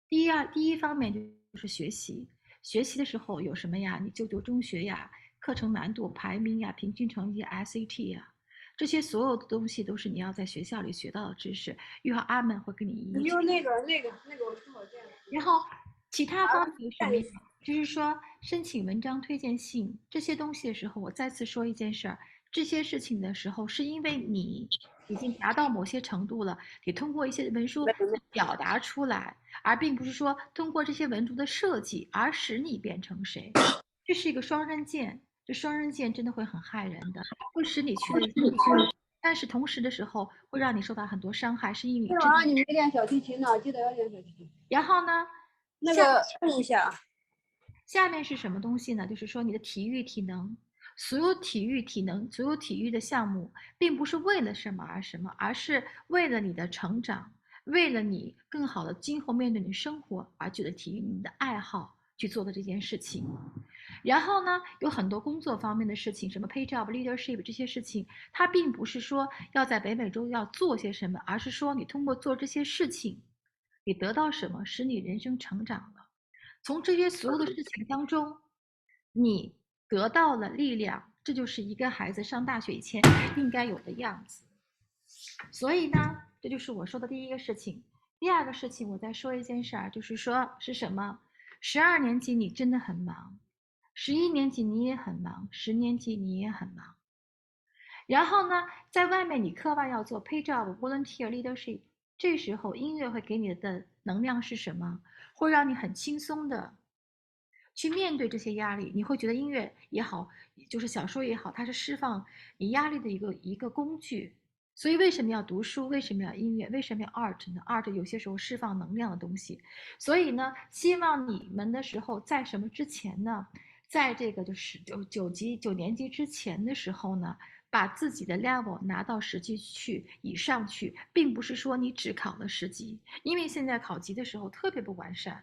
第一方面就是学习，学习的时候有什么呀？你就读中学呀，课程难度、排名呀、平均成绩、SAT 呀，这些所有的东西都是你要在学校里学到的知识。一会儿阿门会跟你一一。就那个，我正好见了。然后其他方面有什么呀？就是说申请文章推荐信这些东西的时候，我再次说一件事儿，这些事情的时候，是因为你已经达到某些程度了，你通过一些文书表达出来，而并不是说通过这些文书的设计而使你变成谁。这是一个双刃剑，这双刃剑真的会很害人的，会使你去了一些地方，但是同时的时候会让你受到很多伤害，是因为今晚上你没练小提琴呢，记得要练小提琴。然后呢，那个问一下，下面是什么东西呢？就是说你的体育体能，所有体育体能，所有体育的项目，并不是为了什么而什么，而是为了你的成长，为了你更好的今后面对你生活而觉得体育你的爱好去做的这件事情。然后呢，有很多工作方面的事情，什么 pay job、leadership 这些事情，它并不是说要在北美洲要做些什么，而是说你通过做这些事情，你得到什么，使你人生成长了。从这些所有的事情当中，你得到了力量，这就是一个孩子上大学以前应该有的样子。所以呢，这就是我说的第一个事情。第二个事情，我再说一件事儿，就是说是什么？12年级你真的很忙，11年级你也很忙，10年级你也很忙。然后呢，在外面你课外要做 pay job、volunteer、leadership，这时候音乐会给你的能量是什么？会让你很轻松的去面对这些压力。你会觉得音乐也好，就是小说也好，它是释放你压力的一个工具。所以为什么要读书？为什么要音乐？为什么要 art 呢？art 有些时候释放能量的东西。所以呢，希望你们的时候在什么之前呢？在这个就是九年级之前的时候呢，把自己的 level 拿到10级以上去，并不是说你只考了10级，因为现在考级的时候特别不完善。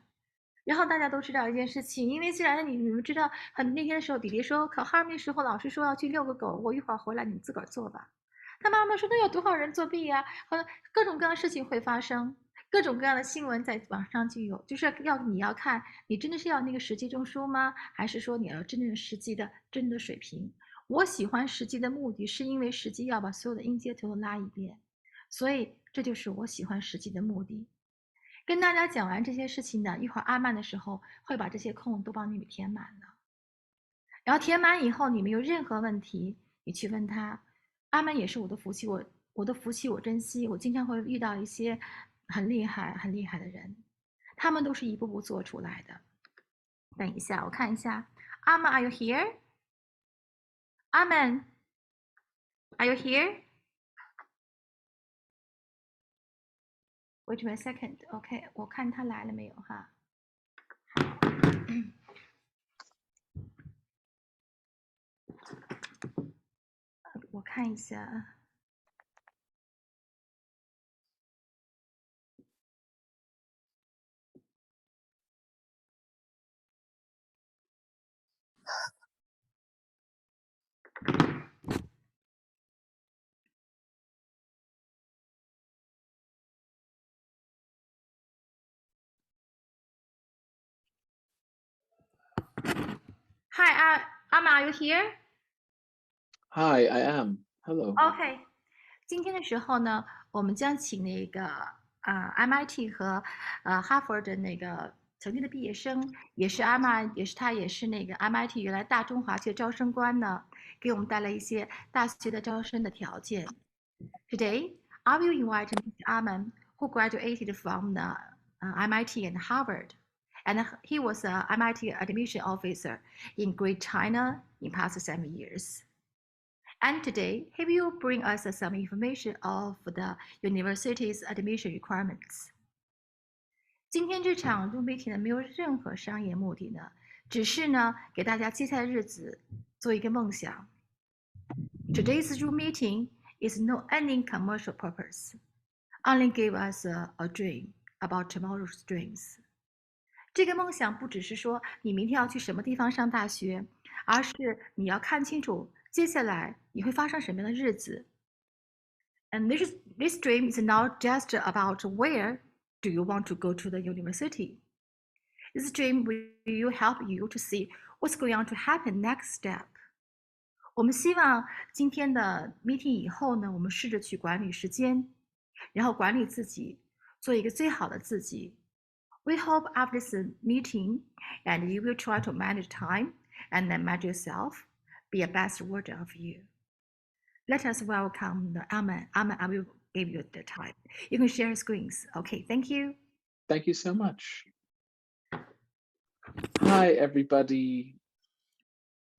然后大家都知道一件事情，因为既然你们知道，那天的时候，弟弟说考 Harmony 时候，老师说要去遛个狗，我一会儿回来你们自个儿做吧。他妈妈说那有多少人作弊呀？各种各样的事情会发生，各种各样的新闻在网上就有，就是你要看你真的是要那个10级证书吗？还是说你要真正10级的真的水平？我喜欢10级的目的是因为10级要把所有的音阶都拉一遍，所以这就是我喜欢10级的目的。跟大家讲完这些事情呢，一会儿阿曼的时候会把这些空都帮你们填满了。然后填满以后，你们有任何问题，你去问他。阿曼也是我的福气，我的福气我珍惜。我经常会遇到一些很厉害的人，他们都是一步步做出来的。等一下，我看一下，阿曼 ，Are you here？ 阿曼 ，Are you here？ Wait a second. OK， 我看他来了没有哈？我看一下。Hi, Amma, are you here? Hi, I am. Hello. OK，今天的时候呢，我们将请那个MIT 和哈佛的那个曾经的毕业生，也是那个 MIT 原来大中华区的招生官呢，给我们带来一些大学的招生的条件。Today, I will invite Mr. Aman, who graduated from the MIT and Harvard, and he was an MIT admission officer in Great China in past 7 years. And today, he will bring us some information of the university's admission requirements. 今天这场Zoom meeting 呢，没有任何商业目的呢，只是呢，给大家接下来的日子做一个梦想。Today's Zoom meeting is no any commercial purpose, only give us a dream about tomorrow's dreams. 这个梦想不只是说你明天要去什么地方上大学，而是你要看清楚接下来你会发生什么样的日子。And this dream is not just about where do you want to go to the university. This dream will help you to see what's going to happen next step. 我们希望今天的 meeting 以后呢，我们试着去管理时间，然后管理自己，做一个最好的自己。We hope after this meeting, and you will try to manage time and then manage yourself, be a best version of you. Let us welcome the Aman. Aman, I will give you the time. You can share screens. Okay, thank you. Thank you so much. Hi, everybody.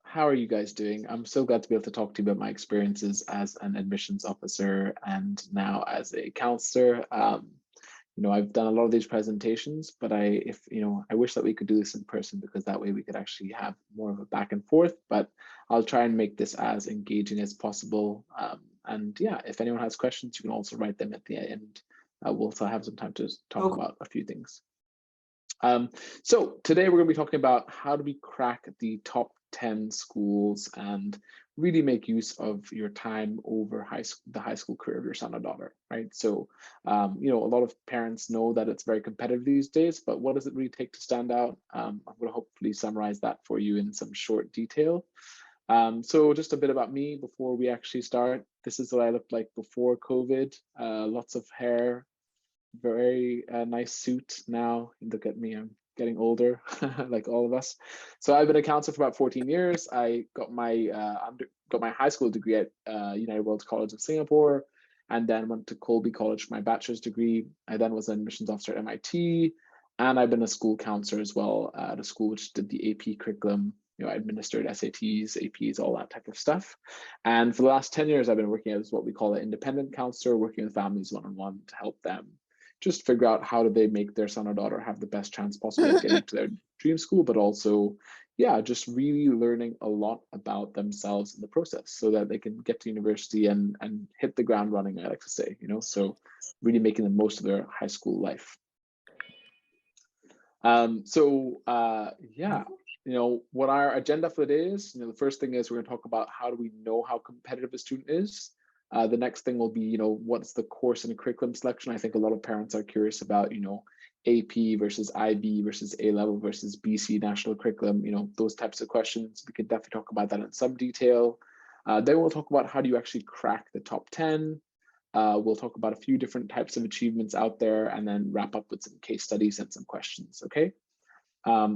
How are you guys doing? I'm so glad to be able to talk to you about my experiences as an admissions officer and now as a counselor. I've done a lot of these presentations, but I wish that we could do this in person because that way we could actually have more of a back and forth, but I'll try and make this as engaging as possible. And yeah, if anyone has questions, you can also write them at the end we'll also have some time to talk about a few things. So today we're going to be talking about how do we crack the top 10 schools and really make use of your time over the high school career of your son or daughter, right? So, you know, a lot of parents know that it's very competitive these days, but what does it really take to stand out? I'm going to hopefully summarize that for you in some short detail. So just a bit about me before we actually start. This is what I looked like before COVID. Lots of hair, very nice suit. Now look at me, I'm getting older like all of us. So I've been a counselor for about 14 years. I got my high school degree at United World College of Singapore, and then went to Colby College for my bachelor's degree. I then was an admissions officer at MIT, and I've been a school counselor as well at a school which did the AP curriculum. You know, I administered SATs, APs, all that type of stuff. And for the last 10 years, I've been working as what we call an independent counselor, working with families one-on-one to help them just figure out how do they make their son or daughter have the best chance possible of getting to their dream school, but also, yeah, just really learning a lot about themselves in the process so that they can get to university and hit the ground running, I like to say, you know, so really making the most of their high school life. Yeah, you know, what our agenda for the day is, you know, the first thing is we're going to talk about how do we know how competitive a student is. The next thing will be, you know, what's the course and curriculum selection? I think a lot of parents are curious about, you know, AP versus IB versus A-level versus BC national curriculum, you know, those types of questions. We could definitely talk about that in some detail. Then we'll talk about how do you actually crack the top 10. We'll talk about a few different types of achievements out there and then wrap up with some case studies and some questions, okay?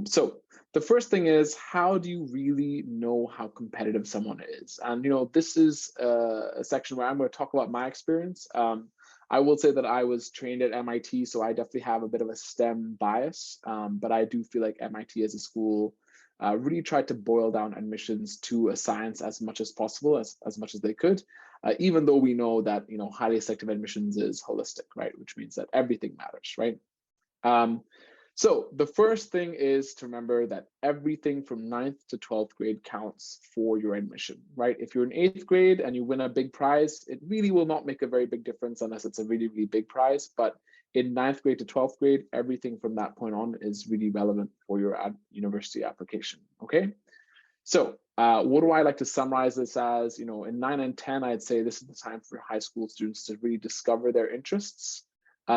So the first thing is, how do you really know how competitive someone is? And, you know, this is a section where I'm going to talk about my experience. I will say that I was trained at MIT, so I definitely have a bit of a STEM bias, but I do feel like MIT as a school really tried to boil down admissions to a science as much as possible, as much as they could, even though we know that, you know, highly selective admissions is holistic, right? Which means that everything matters, right? So the first thing is to remember that everything from 9th to 12th grade counts for your admission, right? If you're in 8th grade and you win a big prize, it really will not make a very big difference unless it's a really, really big prize. But in 9th grade to 12th grade, everything from that point on is really relevant for your university application, okay? So what do I like to summarize this as? You know, in 9 and 10, I'd say this is the time for high school students to really discover their interests.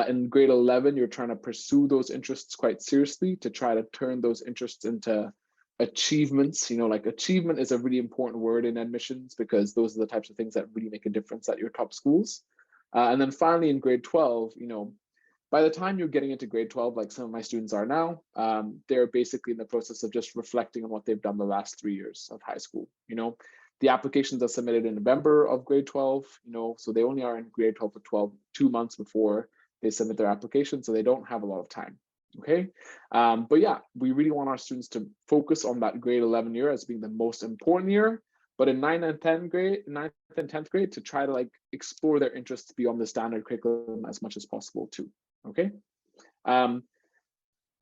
In grade 11, you're trying to pursue those interests quite seriously to try to turn those interests into achievements. You know, like achievement is a really important word in admissions because those are the types of things that really make a difference at your top schools. And then finally in grade 12, you know, by the time you're getting into grade 12, like some of my students are now, they're basically in the process of just reflecting on what they've done the last 3 years of high school. You know, the applications are submitted in November of grade 12, you know, so they only are in grade 12 for 2 months before they submit their application, so they don't have a lot of time, okay? But yeah, we really want our students to focus on that grade 11 year as being the most important year, but in 9th and 10th grade to try to like explore their interests beyond the standard curriculum as much as possible too, okay?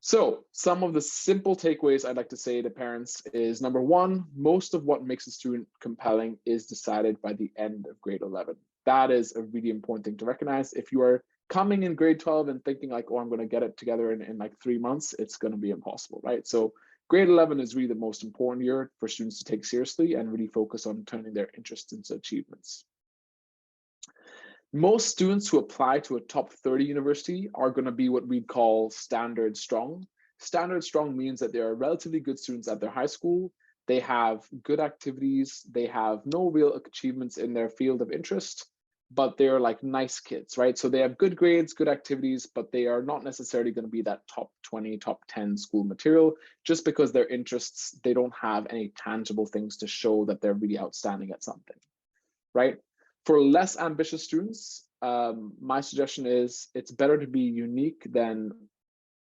So some of the simple takeaways I'd like to say to parents is, number one, most of what makes a student compelling is decided by the end of grade 11. That is a really important thing to recognize. If you are coming in grade 12 and thinking like, oh, I'm going to get it together in like 3 months, it's going to be impossible, right? So grade 11 is really the most important year for students to take seriously and really focus on turning their interests into achievements. Most students who apply to a top 30 university are going to be what we call standard strong. Standard strong means that they are relatively good students at their high school. They have good activities. They have no real achievements in their field of interest, but they're like nice kids, right? So they have good grades, good activities, but they are not necessarily going to be that top 20, top 10 school material just because their interests, they don't have any tangible things to show that they're really outstanding at something, right? For less ambitious students, my suggestion is it's better to be unique than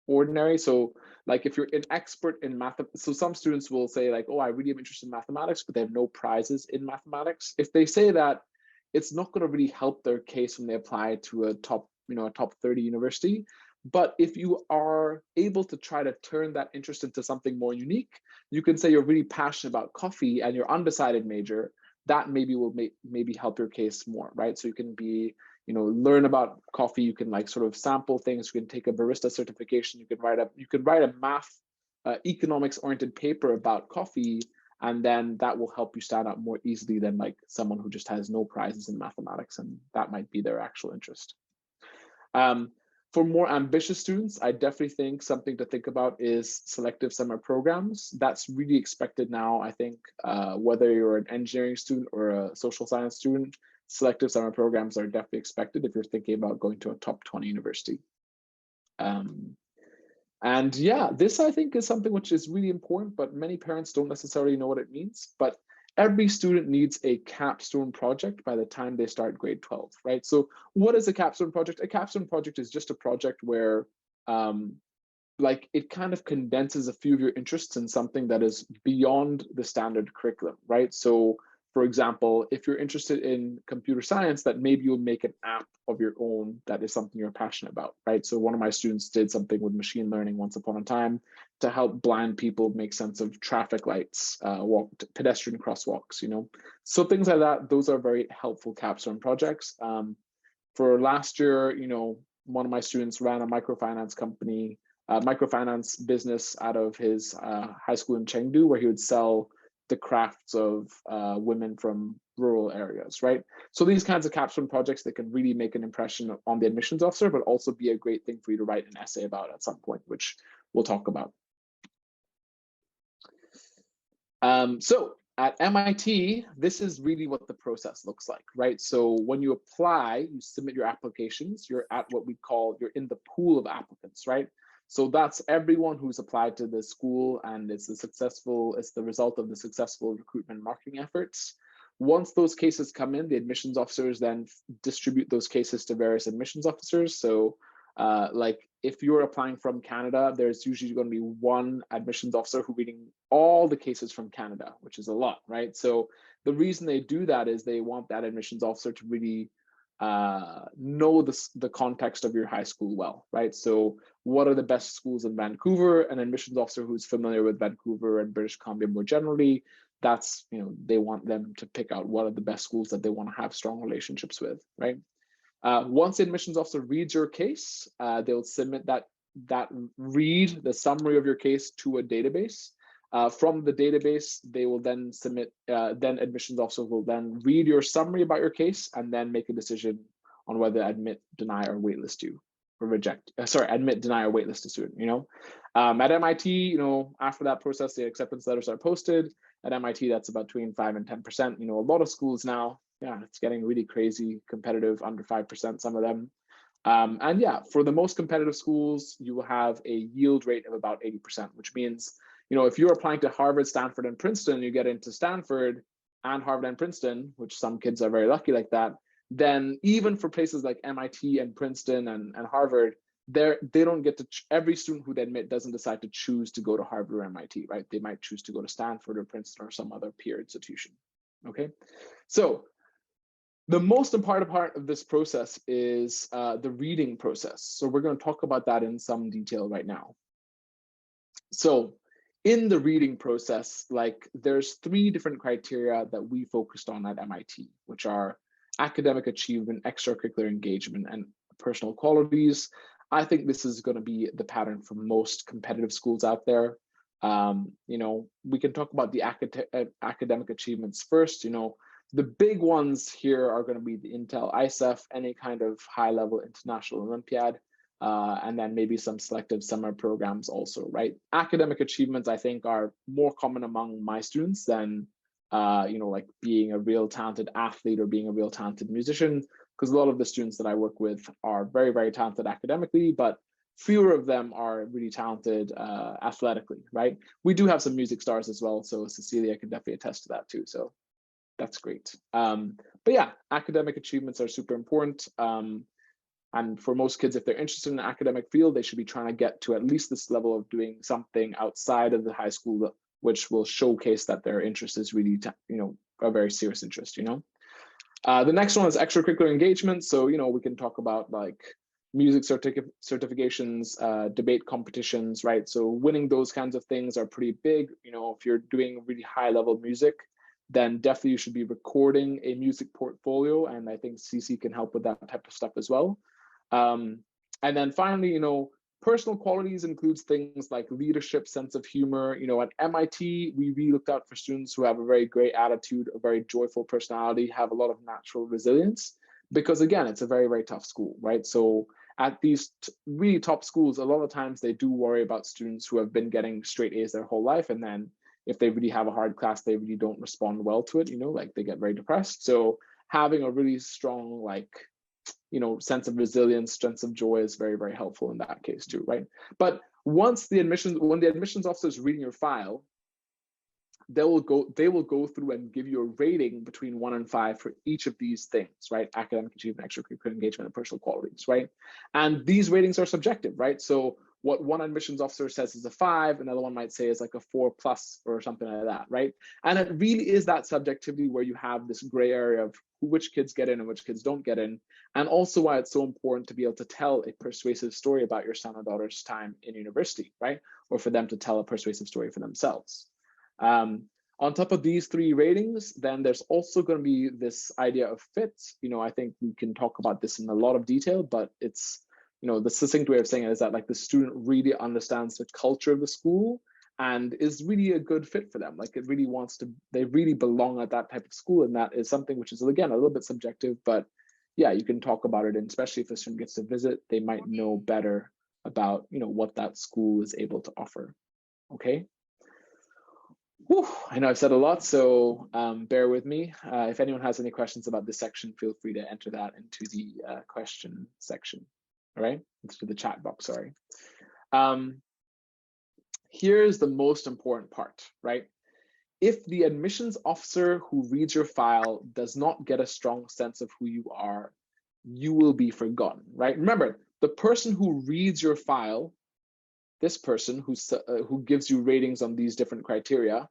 ordinary. So like if you're an expert in math, so some students will say like, oh, I really am interested in mathematics, but they have no prizes in mathematics. If they say that, it's not going to really help their case when they apply to a top 30 university. But if you are able to try to turn that interest into something more unique, you can say you're really passionate about coffee and you're undecided major, that maybe will maybe help your case more, right? So you can be, learn about coffee, you can like sort of sample things, you can take a barista certification, you can write a math economics oriented paper about coffee, and then that will help you stand out more easily than like someone who just has no prizes in mathematics, and that might be their actual interest. For more ambitious students, I definitely think something to think about is selective summer programs. That's really expected now, I think, whether you're an engineering student or a social science student, selective summer programs are definitely expected if you're thinking about going to a top 20 university. And yeah, this I think is something which is really important, but many parents don't necessarily know what it means. But every student needs a capstone project by the time they start grade 12, right? So what is a capstone project? A capstone project is just a project where like it kind of condenses a few of your interests in something that is beyond the standard curriculum, right? So for example, if you're interested in computer science, that maybe you'll make an app of your own that is something you're passionate about, right? So one of my students did something with machine learning once upon a time to help blind people make sense of traffic lights, pedestrian crosswalks, So things like that, those are very helpful capstone projects. For last year, one of my students ran a microfinance company, microfinance business out of his high school in Chengdu, where he would sell the crafts of women from rural areas, right? So these kinds of capstone projects, they can really make an impression on the admissions officer, but also be a great thing for you to write an essay about at some point, which we'll talk about. So at MIT, this is really what the process looks like, right? So when you apply, you submit your applications, you're at what we call, you're in the pool of applicants, right? So that's everyone who's applied to the school, and it's the result of the successful recruitment marketing efforts. Once those cases come in, the admissions officers then distribute those cases to various admissions officers. So like if you're applying from Canada, there's usually going to be one admissions officer who's reading all the cases from Canada, which is a lot, right? So the reason they do that is they want that admissions officer to really know the context of your high school well, right? So what are the best schools in Vancouver? An admissions officer who's familiar with Vancouver and British Columbia more generally, that's, they want them to pick out what are the best schools that they want to have strong relationships with, right? Once the admissions officer reads your case, they'll submit the summary of your case to a database. From the database, they will then submit, then admissions officer will then read your summary about your case and then make a decision on whether admit, deny, or waitlist you, or reject, admit, deny, or waitlist a student, At MIT, after that process, the acceptance letters are posted. At MIT, that's about between 5 and 10%. A lot of schools now, yeah, it's getting really crazy competitive, under 5%, some of them. And yeah, for the most competitive schools, you will have a yield rate of about 80%, which means, if you're applying to Harvard, Stanford, and Princeton, you get into Stanford and Harvard and Princeton, which some kids are very lucky like that, then even for places like MIT and Princeton and Harvard, they don't get to, every student who they admit doesn't decide to choose to go to Harvard or MIT, right? They might choose to go to Stanford or Princeton or some other peer institution, okay? So the most important part of this process is the reading process. So we're going to talk about that in some detail right now. So in the reading process, like there's 3 different criteria that we focused on at MIT, which are academic achievement, extracurricular engagement, and personal qualities. I think this is going to be the pattern for most competitive schools out there. We can talk about the academic achievements first. The big ones here are going to be the Intel ISEF, any kind of high-level international Olympiad, and then maybe some selective summer programs also, right? Academic achievements, I think, are more common among my students than, like being a real talented athlete or being a real talented musician, because a lot of the students that I work with are very, very talented academically, but fewer of them are really talented athletically, right? We do have some music stars as well, so Cecilia can definitely attest to that too, so that's great. But yeah, academic achievements are super important. And for most kids, if they're interested in the academic field, they should be trying to get to at least this level of doing something outside of the high school, which will showcase that their interest is really, a very serious interest, The next one is extracurricular engagement. So, we can talk about like music certifications, debate competitions, right? So winning those kinds of things are pretty big. If you're doing really high level music, then definitely you should be recording a music portfolio. And I think CC can help with that type of stuff as well. And then finally, you know, personal qualities includes things like leadership, sense of humor. You know, at MIT, we really looked out for students who have a very great attitude, a very joyful personality, have a lot of natural resilience, because again, it's a very, very tough school, right? So at these really top schools, a lot of times they do worry about students who have been getting straight A's their whole life. And then if they really have a hard class, they really don't respond well to it, you know, like they get very depressed. So having a really strong, like, you know, sense of resilience, sense of joy is very, very helpful in that case too, right? But when the admissions officer is reading your file, they will go through and give you a rating between 1 and 5 for each of these things, right? Academic achievement, extracurricular engagement, and personal qualities, right? And these ratings are subjective, right? So what one admissions officer says is a 5, another one might say is like a 4+ or something like that, right? And it really is that subjectivity where you have this gray area of which kids get in and which kids don't get in, and also why it's so important to be able to tell a persuasive story about your son or daughter's time in university, right? Or for them to tell a persuasive story for themselves. On top of these 3 ratings, then there's also going to be this idea of fit. You know, I think we can talk about this in a lot of detail, but it's, you know, the succinct way of saying it is that like the student really understands the culture of the school and is really a good fit for them. Like it really they really belong at that type of school. And that is something which is, again, a little bit subjective, but yeah, you can talk about it. And especially if a student gets to visit, they might know better about, you know, what that school is able to offer. Okay. Whew, I know I've said a lot, so bear with me. If anyone has any questions about this section, feel free to enter that into the question section. All right, into the chat box, sorry. Here's the most important part, right? If the admissions officer who reads your file does not get a strong sense of who you are, you will be forgotten, right? Remember, the person who reads your file, this person who gives you ratings on these different criteria,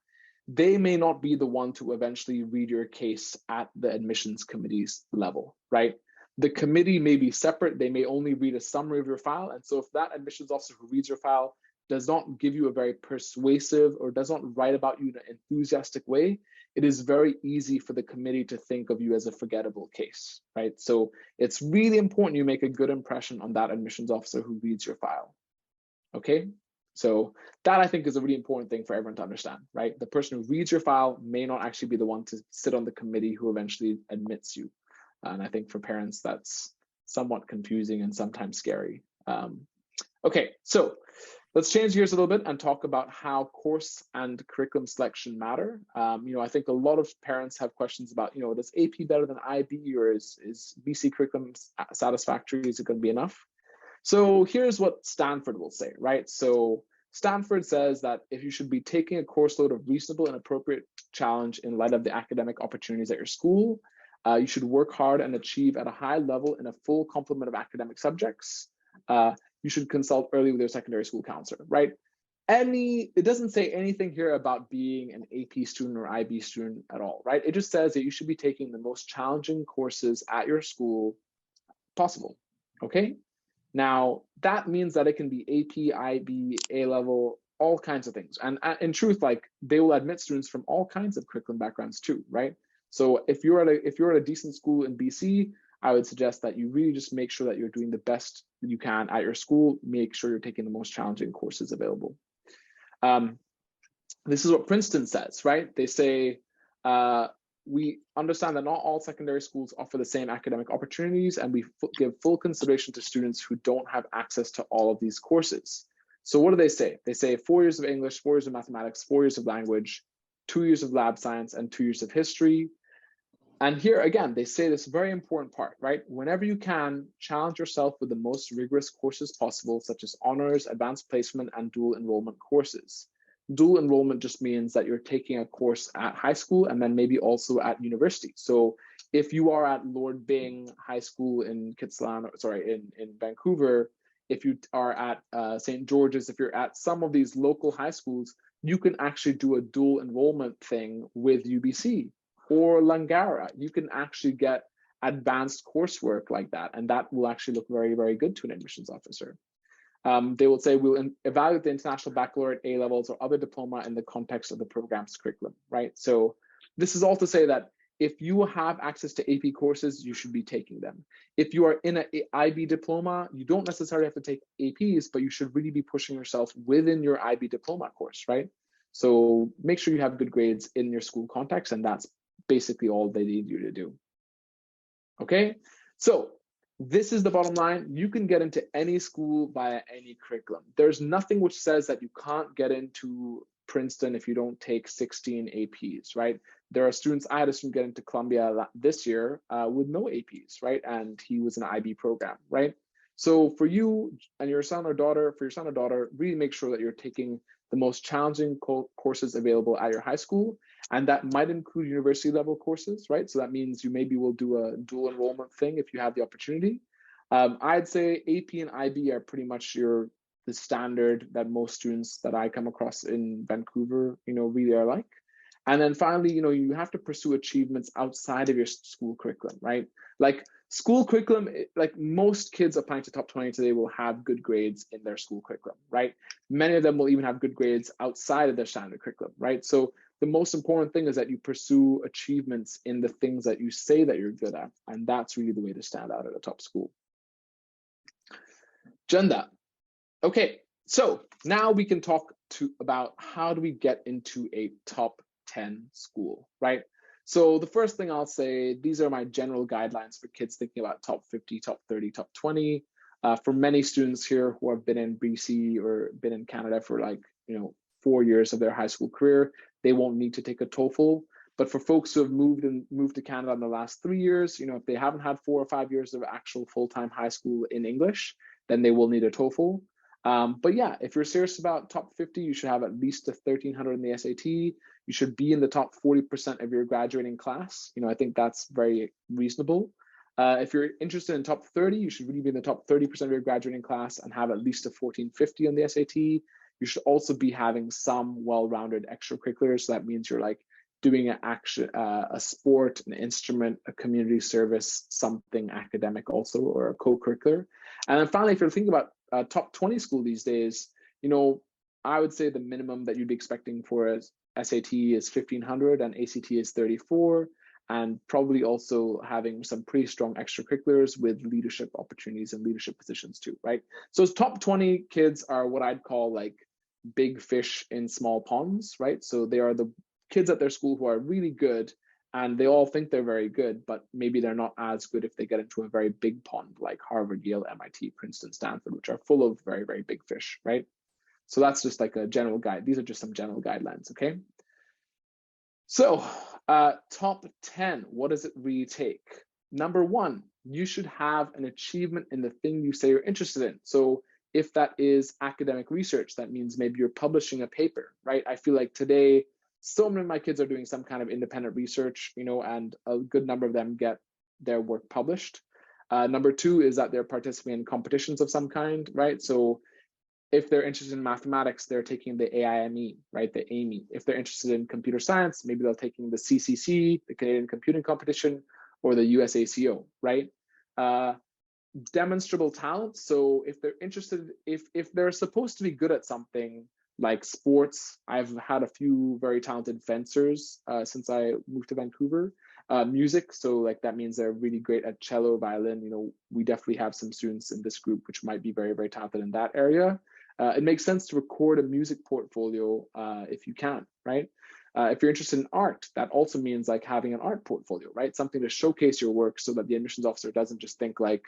they may not be the one to eventually read your case at the admissions committee's level, right? The committee may be separate. They may only read a summary of your file. And so if that admissions officer who reads your file does not give you a very persuasive or does not write about you in an enthusiastic way, it is very easy for the committee to think of you as a forgettable case, right? So it's really important you make a good impression on that admissions officer who reads your file, okay? So that I think is a really important thing for everyone to understand, right? The person who reads your file may not actually be the one to sit on the committee who eventually admits you. And I think for parents, that's somewhat confusing and sometimes scary. Okay, so let's change gears a little bit and talk about how course and curriculum selection matter. You know, I think a lot of parents have questions about, you know, is AP better than IB, or is BC curriculum satisfactory? Is it going to be enough? So here's what Stanford will say, right? So Stanford says that if you should be taking a course load of reasonable and appropriate challenge in light of the academic opportunities at your school, you should work hard and achieve at a high level in a full complement of academic subjects. You should consult early with your secondary school counselor, right? It doesn't say anything here about being an AP student or IB student at all, right? It just says that you should be taking the most challenging courses at your school possible, okay? Now, that means that it can be AP, IB, A-level, all kinds of things. And in truth, like they will admit students from all kinds of curriculum backgrounds too, right? So if you're at a decent school in BC, I would suggest that you really just make sure that you're doing the best you can at your school. Make sure you're taking the most challenging courses available. This is what Princeton says, right? They say, we understand that not all secondary schools offer the same academic opportunities, and we give full consideration to students who don't have access to all of these courses. So what do they say? They say 4 years of English, 4 years of mathematics, 4 years of language, 2 years of lab science, and 2 years of history. And here again, they say this very important part, right? Whenever you can, challenge yourself with the most rigorous courses possible, such as honors, advanced placement, and dual enrollment courses. Dual enrollment just means that you're taking a course at high school and then maybe also at university. So if you are at Lord Byng High School in in Vancouver, if you are at St. George's, if you're at some of these local high schools, you can actually do a dual enrollment thing with UBC or Langara. You can actually get advanced coursework like that, and that will actually look very, very good to an admissions officer. They will say, we'll evaluate the international baccalaureate, A-levels, or other diploma in the context of the program's curriculum, right? So this is all to say that if you have access to AP courses, you should be taking them. If you are in an IB diploma, you don't necessarily have to take APs, but you should really be pushing yourself within your IB diploma course, right? So make sure you have good grades in your school context, and that's basically all they need you to do. Okay, so this is the bottom line. You can get into any school via any curriculum. There's nothing which says that you can't get into Princeton if you don't take 16 APs, right? There are students, I had a student get into Columbia this year with no APs, right? And he was in an IB program, right? So for you and your son or daughter, really make sure that you're taking the most challenging courses available at your high school. And that might include university level courses, right? So that means you maybe will do a dual enrollment thing if you have the opportunity. I'd say AP and IB are pretty much the standard that most students that I come across in Vancouver, really are like. And then finally, you have to pursue achievements outside of your school curriculum, right? Like school curriculum, like most kids applying to top 20 today will have good grades in their school curriculum, right? Many of them will even have good grades outside of their standard curriculum, right? So the most important thing is that you pursue achievements in the things that you say that you're good at. And that's really the way to stand out at a top school. Janda. Okay, so now we can talk about how do we get into a top 10 school, right? So the first thing I'll say, these are my general guidelines for kids thinking about top 50, top 30, top 20. For many students here who have been in BC or been in Canada for 4 years of their high school career, they won't need to take a TOEFL. But for folks who have moved to Canada in the last 3 years, if they haven't had 4 or 5 years of actual full-time high school in English, then they will need a TOEFL. But yeah, if you're serious about top 50, you should have at least a 1300 in the SAT. You should be in the top 40% of your graduating class. I think that's very reasonable. If you're interested in top 30, you should really be in the top 30% of your graduating class and have at least a 1450 on the SAT. You should also be having some well-rounded extracurriculars. So that means you're like doing a sport, an instrument, a community service, something academic also, or a co-curricular. And then finally, if you're thinking about top 20 school these days, I would say the minimum that you'd be expecting for a SAT is 1500 and ACT is 34, and probably also having some pretty strong extracurriculars with leadership opportunities and leadership positions too, right? So top 20 kids are what I'd call like big fish in small ponds, right? So they are the kids at their school who are really good, and they all think they're very good, but maybe they're not as good if they get into a very big pond like Harvard, Yale, MIT, Princeton, Stanford, which are full of very, very big fish, right? So that's just like a general guide. These are just some general guidelines, okay? So top 10, what does it really take? Number one, you should have an achievement in the thing you say you're interested in. So if that is academic research, that means maybe you're publishing a paper, right? I feel like today, so many of my kids are doing some kind of independent research, and a good number of them get their work published. Number two is that they're participating in competitions of some kind, right? So if they're interested in mathematics, they're taking the AIME, right? The AIME. If they're interested in computer science, maybe they're taking the CCC, the Canadian Computing Competition, or the USACO, right? Demonstrable talent. So if they're interested, if they're supposed to be good at something like sports, I've had a few very talented fencers since I moved to Vancouver. Music, so like that means they're really great at cello, violin. We definitely have some students in this group which might be very, very talented in that area. It makes sense to record a music portfolio if you can, right? If you're interested in art, that also means like having an art portfolio, right? Something to showcase your work so that the admissions officer doesn't just think like,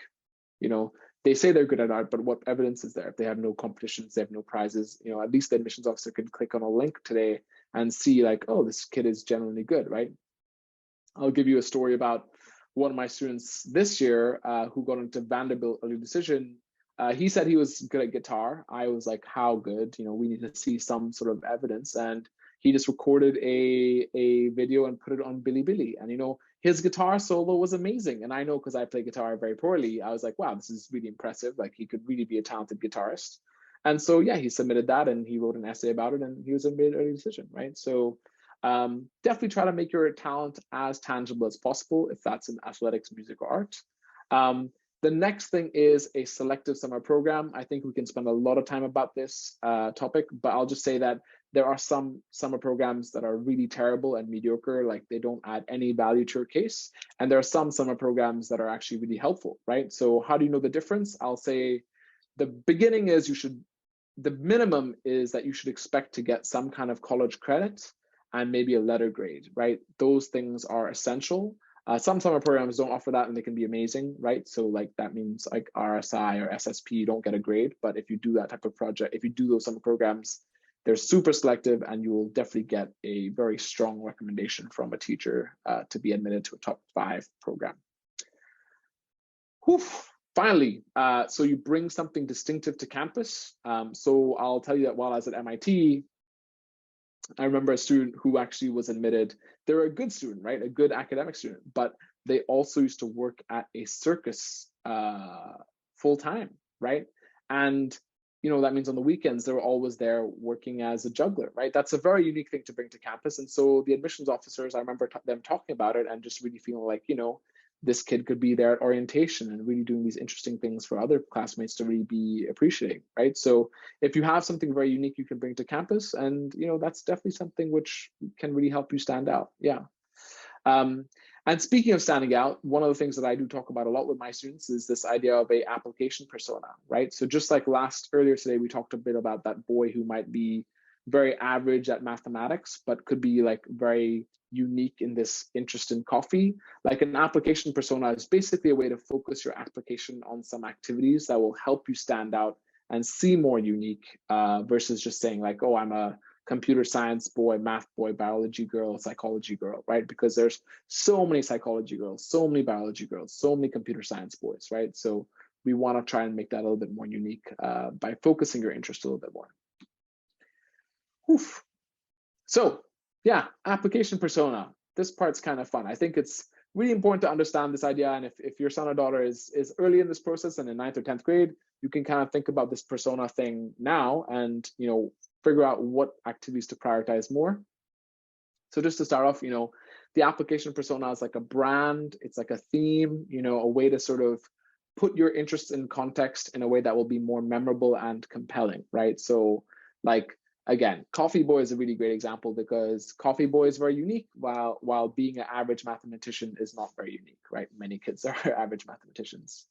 they say they're good at art, but what evidence is there? If they have no competitions, they have no prizes, at least the admissions officer can click on a link today and see like, oh, this kid is genuinely good, right? I'll give you a story about one of my students this year who got into Vanderbilt early decision. He said he was good at guitar. I was like, how good? We need to see some sort of evidence. And he just recorded a video and put it on Bilibili. And his guitar solo was amazing. And I know because I play guitar very poorly, I was like, wow, this is really impressive. Like he could really be a talented guitarist. And so yeah, he submitted that and he wrote an essay about it and he was admitted early decision, right? So definitely try to make your talent as tangible as possible if that's in athletics, music, or art. The next thing is a selective summer program. I think we can spend a lot of time about this topic, but I'll just say that there are some summer programs that are really terrible and mediocre, like they don't add any value to your case. And there are some summer programs that are actually really helpful, right? So how do you know the difference? I'll say the beginning is the minimum is that you should expect to get some kind of college credit and maybe a letter grade, right? Those things are essential. Some summer programs don't offer that and they can be amazing, right? So like that means like RSI or SSP, you don't get a grade, but if you do that type of project, if you do those summer programs, they're super selective and you will definitely get a very strong recommendation from a teacher to be admitted to a top 5 program. Whew. Finally, so you bring something distinctive to campus. So I'll tell you that while I was at MIT, I remember a student who actually was admitted. They were a good student, right? A good academic student, but they also used to work at a circus full time, right? And you know, that means on the weekends, they were always there working as a juggler, right? That's a very unique thing to bring to campus. And so the admissions officers, I remember them talking about it and just really feeling like, you know, this kid could be there at orientation and really doing these interesting things for other classmates to really be appreciating, right? So if you have something very unique you can bring to campus, and you know, that's definitely something which can really help you stand out. Yeah. And speaking of standing out, one of the things that I do talk about a lot with my students is this idea of a application persona, right? So just like earlier today, we talked a bit about that boy who might be very average at mathematics, but could be like very unique in this interest in coffee. Like an application persona is basically a way to focus your application on some activities that will help you stand out and seem more unique versus just saying like, oh, I'm a computer science boy, math boy, biology girl, psychology girl, right? Because there's so many psychology girls, so many biology girls, so many computer science boys, right? So we want to try and make that a little bit more unique by focusing your interest a little bit more. Oof. So yeah, application persona. This part's kind of fun. I think it's really important to understand this idea. And if your son or daughter is early in this process and in 9th or 10th grade, you can kind of think about this persona thing now and, you know, figure out what activities to prioritize more. So just to start off, you know, the application persona is like a brand, it's like a theme, you know, a way to sort of put your interests in context in a way that will be more memorable and compelling, right? So like, again, Coffee Boy is a really great example because Coffee Boy is very unique while being an average mathematician is not very unique, right? Many kids are average mathematicians.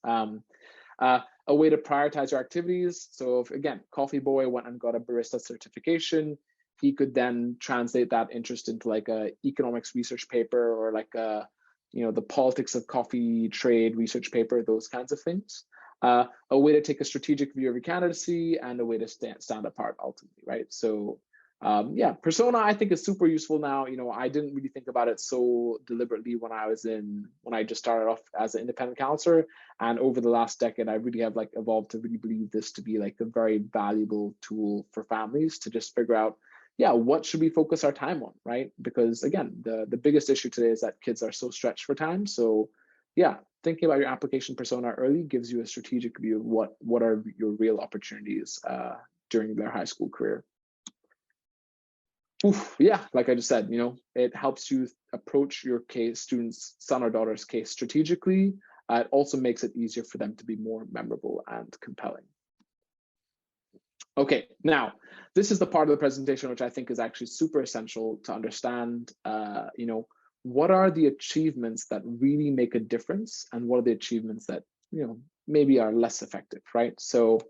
A way to prioritize your activities. So if, again, Coffee Boy went and got a barista certification, he could then translate that interest into like a economics research paper or like a, you know, the politics of coffee trade research paper, those kinds of things. A way to take a strategic view of your candidacy and a way to stand apart ultimately, right? So yeah, persona I think is super useful now. You know, I didn't really think about it so deliberately when I just started off as an independent counselor, and over the last decade I really have like evolved to really believe this to be like a very valuable tool for families to just figure out, yeah, what should we focus our time on, right? Because again, the biggest issue today is that kids are so stretched for time. So yeah, thinking about your application persona early gives you a strategic view of what are your real opportunities during their high school career. Oof, yeah, like I just said, you know, it helps you approach your student's son or daughter's case strategically. It also makes it easier for them to be more memorable and compelling. Okay, now this is the part of the presentation which I think is actually super essential to understand. You know, what are the achievements that really make a difference, and what are the achievements that, you know, maybe are less effective, right? So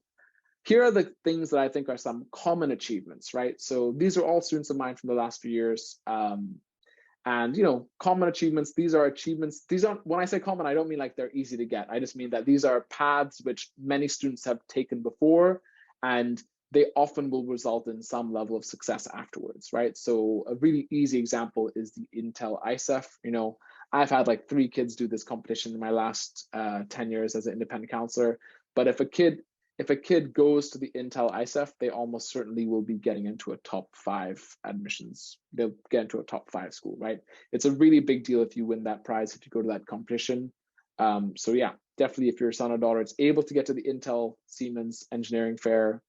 here are the things that I think are some common achievements, right? So these are all students of mine from the last few years. And, you know, common achievements, these are achievements. These aren't, when I say common, I don't mean like they're easy to get. I just mean that these are paths which many students have taken before, and they often will result in some level of success afterwards, right? So a really easy example is the Intel ISEF. You know, I've had like 3 kids do this competition in my last 10 years as an independent counselor. But if a kid goes to the Intel ISEF, they almost certainly will be getting into a top 5 admissions. They'll get into a top 5 school, right? It's a really big deal if you win that prize, if you go to that competition. So yeah, definitely if your son or daughter is able to get to the Intel Siemens Engineering Fair,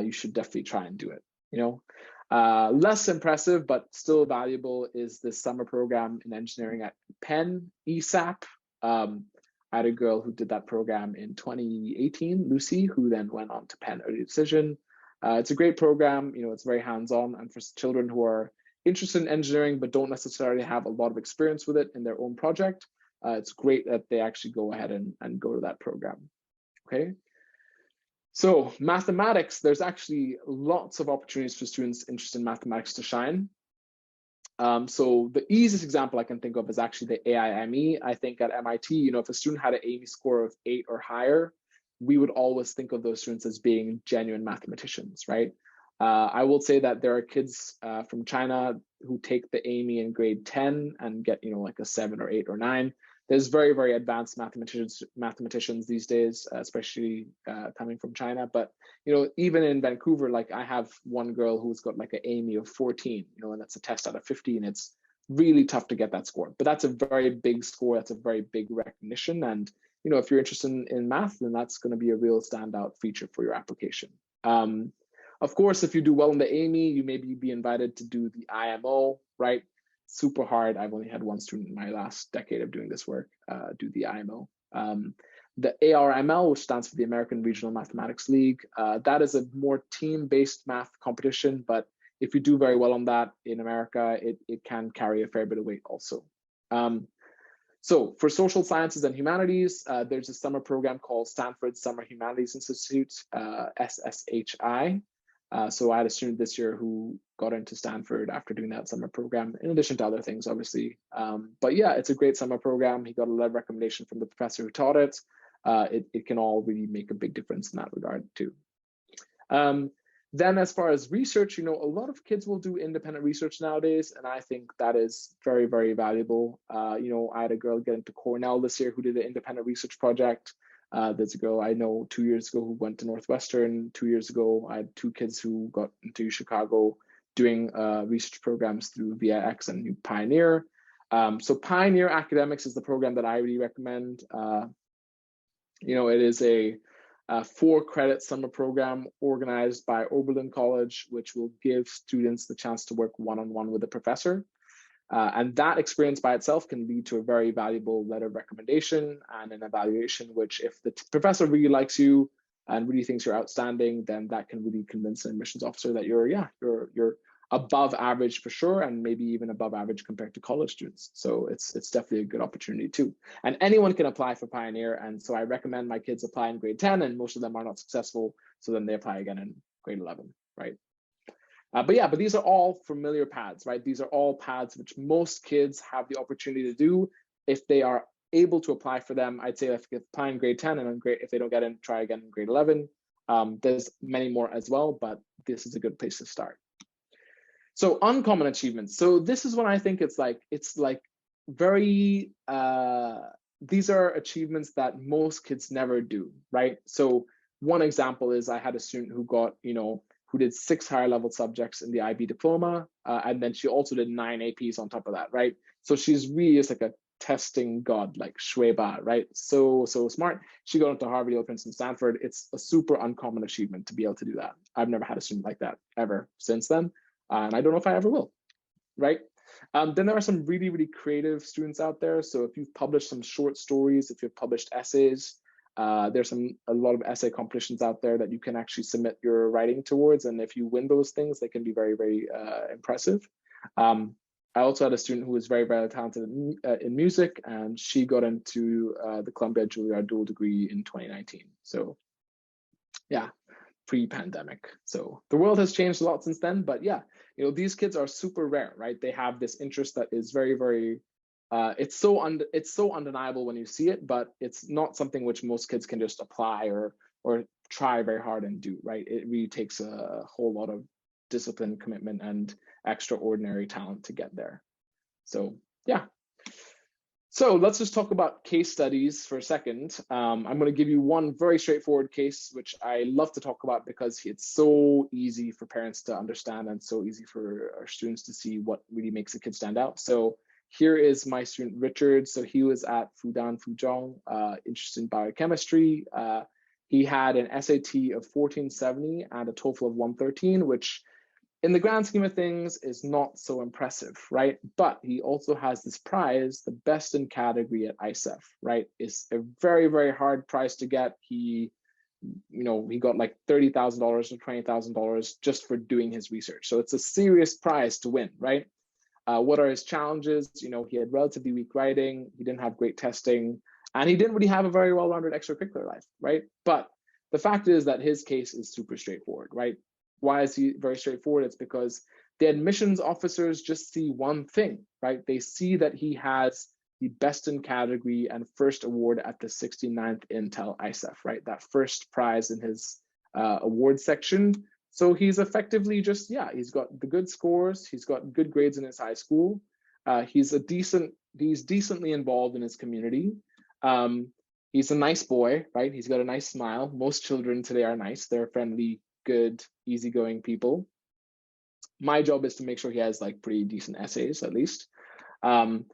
you should definitely try and do it, you know. Less impressive, but still valuable is the summer program in engineering at Penn, ESAP. I had a girl who did that program in 2018, Lucy, who then went on to Penn Early Decision. It's a great program. You know, it's very hands-on, and for children who are interested in engineering but don't necessarily have a lot of experience with it in their own project, it's great that they actually go ahead and go to that program. Okay. So mathematics, there's actually lots of opportunities for students interested in mathematics to shine. So the easiest example I can think of is actually the AIME. I think at MIT, you know, if a student had an AIME score of 8 or higher, we would always think of those students as being genuine mathematicians, right? I will say that there are kids from China who take the AIME in grade 10 and get, you know, like a 7 or 8 or 9. There's very, very advanced mathematicians these days, especially coming from China. But, you know, even in Vancouver, like I have one girl who's got like an AIME of 14, you know, and that's a test out of 15. It's really tough to get that score, but that's a very big score. That's a very big recognition. And, you know, if you're interested in math, then that's going to be a real standout feature for your application. Of course, if you do well in the AIME, you maybe be invited to do the IMO, right? Super hard. I've only had one student in my last decade of doing this work do the IMO. The ARML, which stands for the American Regional Mathematics League, that is a more team-based math competition, but if you do very well on that in America, it can carry a fair bit of weight also. So for social sciences and humanities, there's a summer program called Stanford Summer Humanities Institute, SSHI. So I had a student this year who got into Stanford after doing that summer program, in addition to other things, obviously. But yeah, it's a great summer program. He got a lot of recommendation from the professor who taught it. It can all really make a big difference in that regard too. Then as far as research, you know, a lot of kids will do independent research nowadays, and I think that is very, very valuable. You know, I had a girl get into Cornell this year who did an independent research project. There's a girl I know 2 years ago who went to Northwestern. 2 years ago, I had 2 kids who got into Chicago doing research programs through VIX and Pioneer. So Pioneer Academics is the program that I really recommend. You know, it is a 4-credit summer program organized by Oberlin College, which will give students the chance to work one-on-one with a professor. And that experience by itself can lead to a very valuable letter of recommendation and an evaluation, which if the professor really likes you and really thinks you're outstanding, then that can really convince an admissions officer that you're above average for sure, and maybe even above average compared to college students. So it's definitely a good opportunity too. And anyone can apply for Pioneer. And so I recommend my kids apply in grade 10, and most of them are not successful. So then they apply again in grade 11, right? But these are all familiar paths, right? These are all paths which most kids have the opportunity to do if they are able to apply for them. I'd say if you apply in grade 10 and if they don't get in, try again in grade 11. There's many more as well, but this is a good place to start. So uncommon achievements. So this is what I think it's like very, these are achievements that most kids never do, right? So one example is I had a student who got, you know, who did 6 higher level subjects in the IB diploma. And then she also did 9 APs on top of that, right? So she's really just like a testing god, like Shweba, right? So smart. She got into Harvard, Yale, Princeton, Stanford. It's a super uncommon achievement to be able to do that. I've never had a student like that ever since then. And I don't know if I ever will, right? Then there are some really, really creative students out there. So if you've published some short stories, if you've published essays, there's a lot of essay competitions out there that you can actually submit your writing towards. And if you win those things, they can be very, very impressive. I also had a student who was very, very talented in music, and she got into the Columbia Juilliard dual degree in 2019. So yeah, pre-pandemic. So the world has changed a lot since then, but yeah, you know, these kids are super rare, right? They have this interest that is very, very, it's so undeniable when you see it, but it's not something which most kids can just apply or try very hard and do, right? It really takes a whole lot of discipline, commitment, and extraordinary talent to get there. So yeah. So let's just talk about case studies for a second. I'm going to give you one very straightforward case, which I love to talk about because it's so easy for parents to understand and so easy for our students to see what really makes a kid stand out. So here is my student Richard. So he was at Fudan Fuzhong, interested in biochemistry. He had an SAT of 1470 and a TOEFL of 113, which in the grand scheme of things is not so impressive, right? But he also has this prize, the best in category at ISEF, right? It's a very, very hard prize to get. He got like $30,000 or $20,000 just for doing his research. So it's a serious prize to win, right? What are his challenges? He had relatively weak writing, he didn't have great testing, and he didn't really have a very well-rounded extracurricular life, right? But the fact is that his case is super straightforward, right? Why is he very straightforward? It's because the admissions officers just see one thing, right? They see that he has the best in category and first award at the 69th Intel ISEF, right? That first prize in his award section. So he's effectively just, he's got the good scores, he's got good grades in his high school, he's decently involved in his community. He's a nice boy, right? He's got a nice smile. Most children today are nice. They're friendly, good, easygoing people. My job is to make sure he has like pretty decent essays at least. And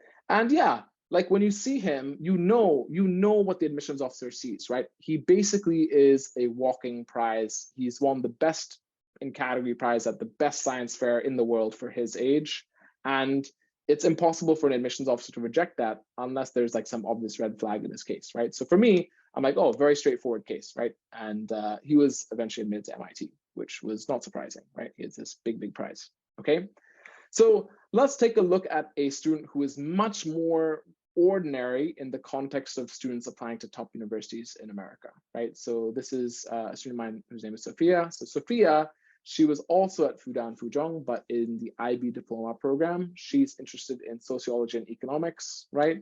yeah, like when you see him, you know what the admissions officer sees, right? He basically is a walking prize. He's won the best in category prize at the best science fair in the world for his age. And it's impossible for an admissions officer to reject that unless there's like some obvious red flag in his case, right? So for me, I'm like, oh, very straightforward case, right? And he was eventually admitted to MIT, which was not surprising, right? He has this big, big prize, okay? So let's take a look at a student who is much more ordinary in the context of students applying to top universities in America, right? So this is a student of mine whose name is Sophia. So Sophia, she was also at Fudan Fuzhong, but in the IB diploma program. She's interested in sociology and economics, right?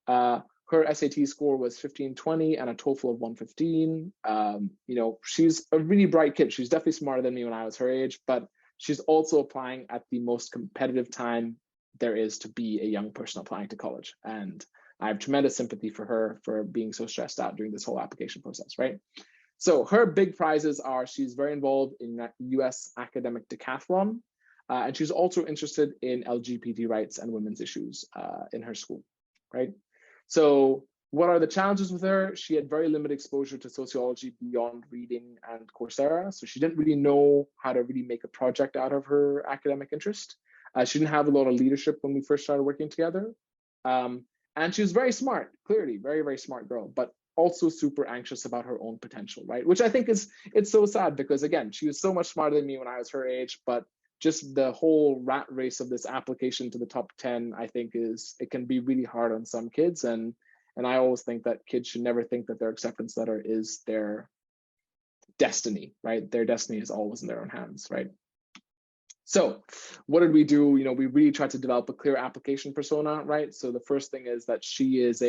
Her SAT score was 1520 and a TOEFL of 115. She's a really bright kid. She's definitely smarter than me when I was her age, but she's also applying at the most competitive time there is to be a young person applying to college. And I have tremendous sympathy for her for being so stressed out during this whole application process, right? So her big prizes are she's very involved in US academic decathlon, and she's also interested in LGBT rights and women's issues in her school, right? So what are the challenges with her? She had very limited exposure to sociology beyond reading and Coursera. So she didn't really know how to really make a project out of her academic interest. She didn't have a lot of leadership when we first started working together. And she was very smart, clearly, very, very smart girl, but also super anxious about her own potential, right? Which I think it's so sad because again, she was so much smarter than me when I was her age, but just the whole rat race of this application to the top 10, I think it can be really hard on some kids. And I always think that kids should never think that their acceptance letter is their destiny, right? Their destiny is always in their own hands, right? So what did we do? We really tried to develop a clear application persona, right? So the first thing is that she is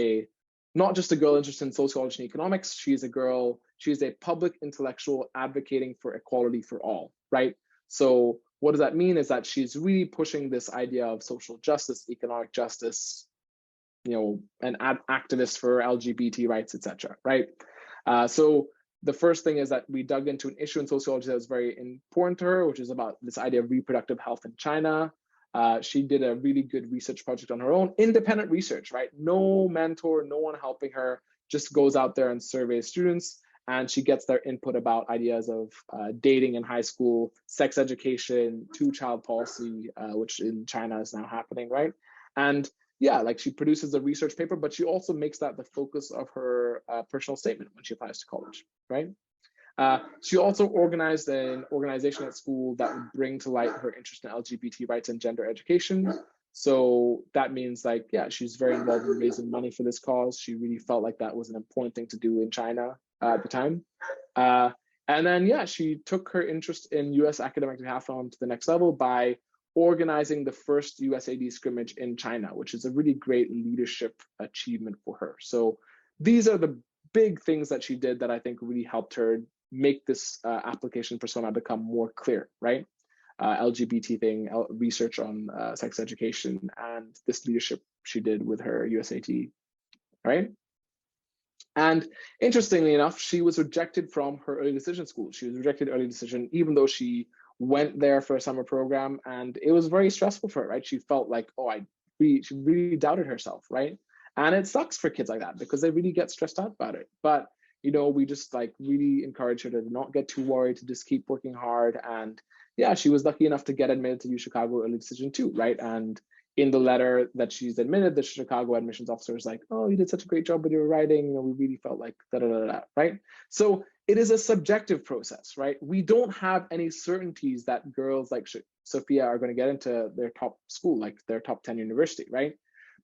not just a girl interested in sociology and economics, she's a public intellectual advocating for equality for all, right? So what does that mean is that she's really pushing this idea of social justice, economic justice, an activist for LGBT rights, etc., right? So the first thing is that we dug into an issue in sociology that was very important to her, which is about this idea of reproductive health in China. She did a really good research project on her own, independent research, right? No mentor, no one helping her, just goes out there and surveys students, and she gets their input about ideas of dating in high school, sex education, two-child policy, which in China is now happening, right? And yeah, like she produces a research paper, but she also makes that the focus of her personal statement when she applies to college, right? She also organized an organization at school that would bring to light her interest in LGBT rights and gender education. So that means like, yeah, she's very involved in raising money for this cause. She really felt like that was an important thing to do in China at the time. And then, yeah, she took her interest in US academic decathlon to the next level by organizing the first USAD scrimmage in China, which is a really great leadership achievement for her. So these are the big things that she did that I think really helped her make this application persona become more clear, right? LGBT thing, research on sex education, and this leadership she did with her USAT, right? And interestingly enough, she was rejected from her early decision school. She was rejected early decision, even though she went there for a summer program, and it was very stressful for her, right? She felt like, she really doubted herself, right? And it sucks for kids like that because they really get stressed out about it. But You know, we just like really encourage her to not get too worried, to just keep working hard. And yeah, she was lucky enough to get admitted to UChicago early decision too, right? And in the letter that she's admitted, the Chicago admissions officer is like, oh, you did such a great job with your writing. You know, we really felt like da da da da, right? So it is a subjective process, right? We don't have any certainties that girls like Sophia are going to get into their top school, like their top 10 university, right?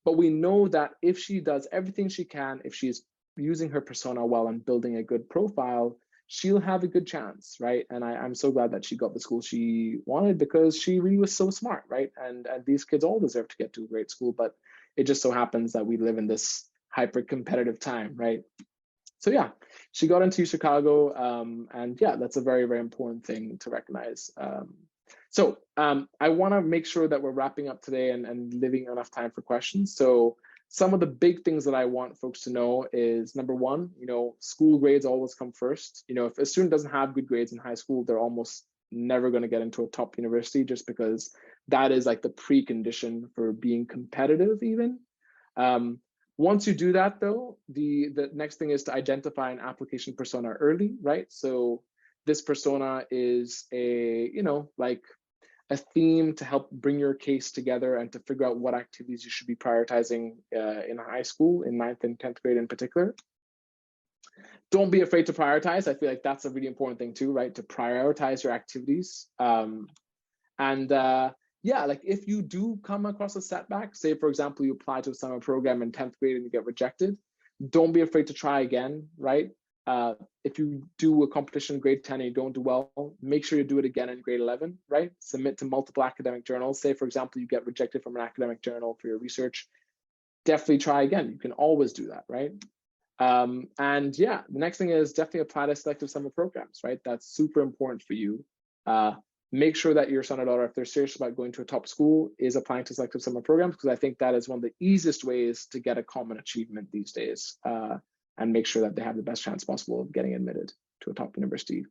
But we know that if she does everything she can, if she's using her persona well and building a good profile, she'll have a good chance, right? And I'm so glad that she got the school she wanted, because she really was so smart, right? And these kids all deserve to get to a great school, but it just so happens that we live in this hyper competitive time, right? So yeah, she got into Chicago, and yeah, that's a very, very important thing to recognize. So I want to make sure that we're wrapping up today and leaving enough time for questions. So some of the big things that I want folks to know is, number one, you know, school grades always come first. You know, if a student doesn't have good grades in high school, they're almost never going to get into a top university, just because that is like the precondition for being competitive even. Once you do that though, the next thing is to identify an application persona early, right? So this persona is a, you know, like a theme to help bring your case together and to figure out what activities you should be prioritizing in high school, in 9th and 10th grade in particular. Don't be afraid to prioritize. I feel like that's a really important thing too, right? To prioritize your activities. Yeah, like if you do come across a setback, say for example, you apply to a summer program in 10th grade and you get rejected, don't be afraid to try again, right? If you do a competition in grade 10 and you don't do well, make sure you do it again in grade 11, right? Submit to multiple academic journals. Say, for example, you get rejected from an academic journal for your research, definitely try again. You can always do that, right? And yeah, the next thing is definitely apply to selective summer programs, right? That's super important for you. Make sure that your son or daughter, if they're serious about going to a top school, is applying to selective summer programs, because I think that is one of the easiest ways to get a common achievement these days. And make sure that they have the best chance possible of getting admitted to a top university.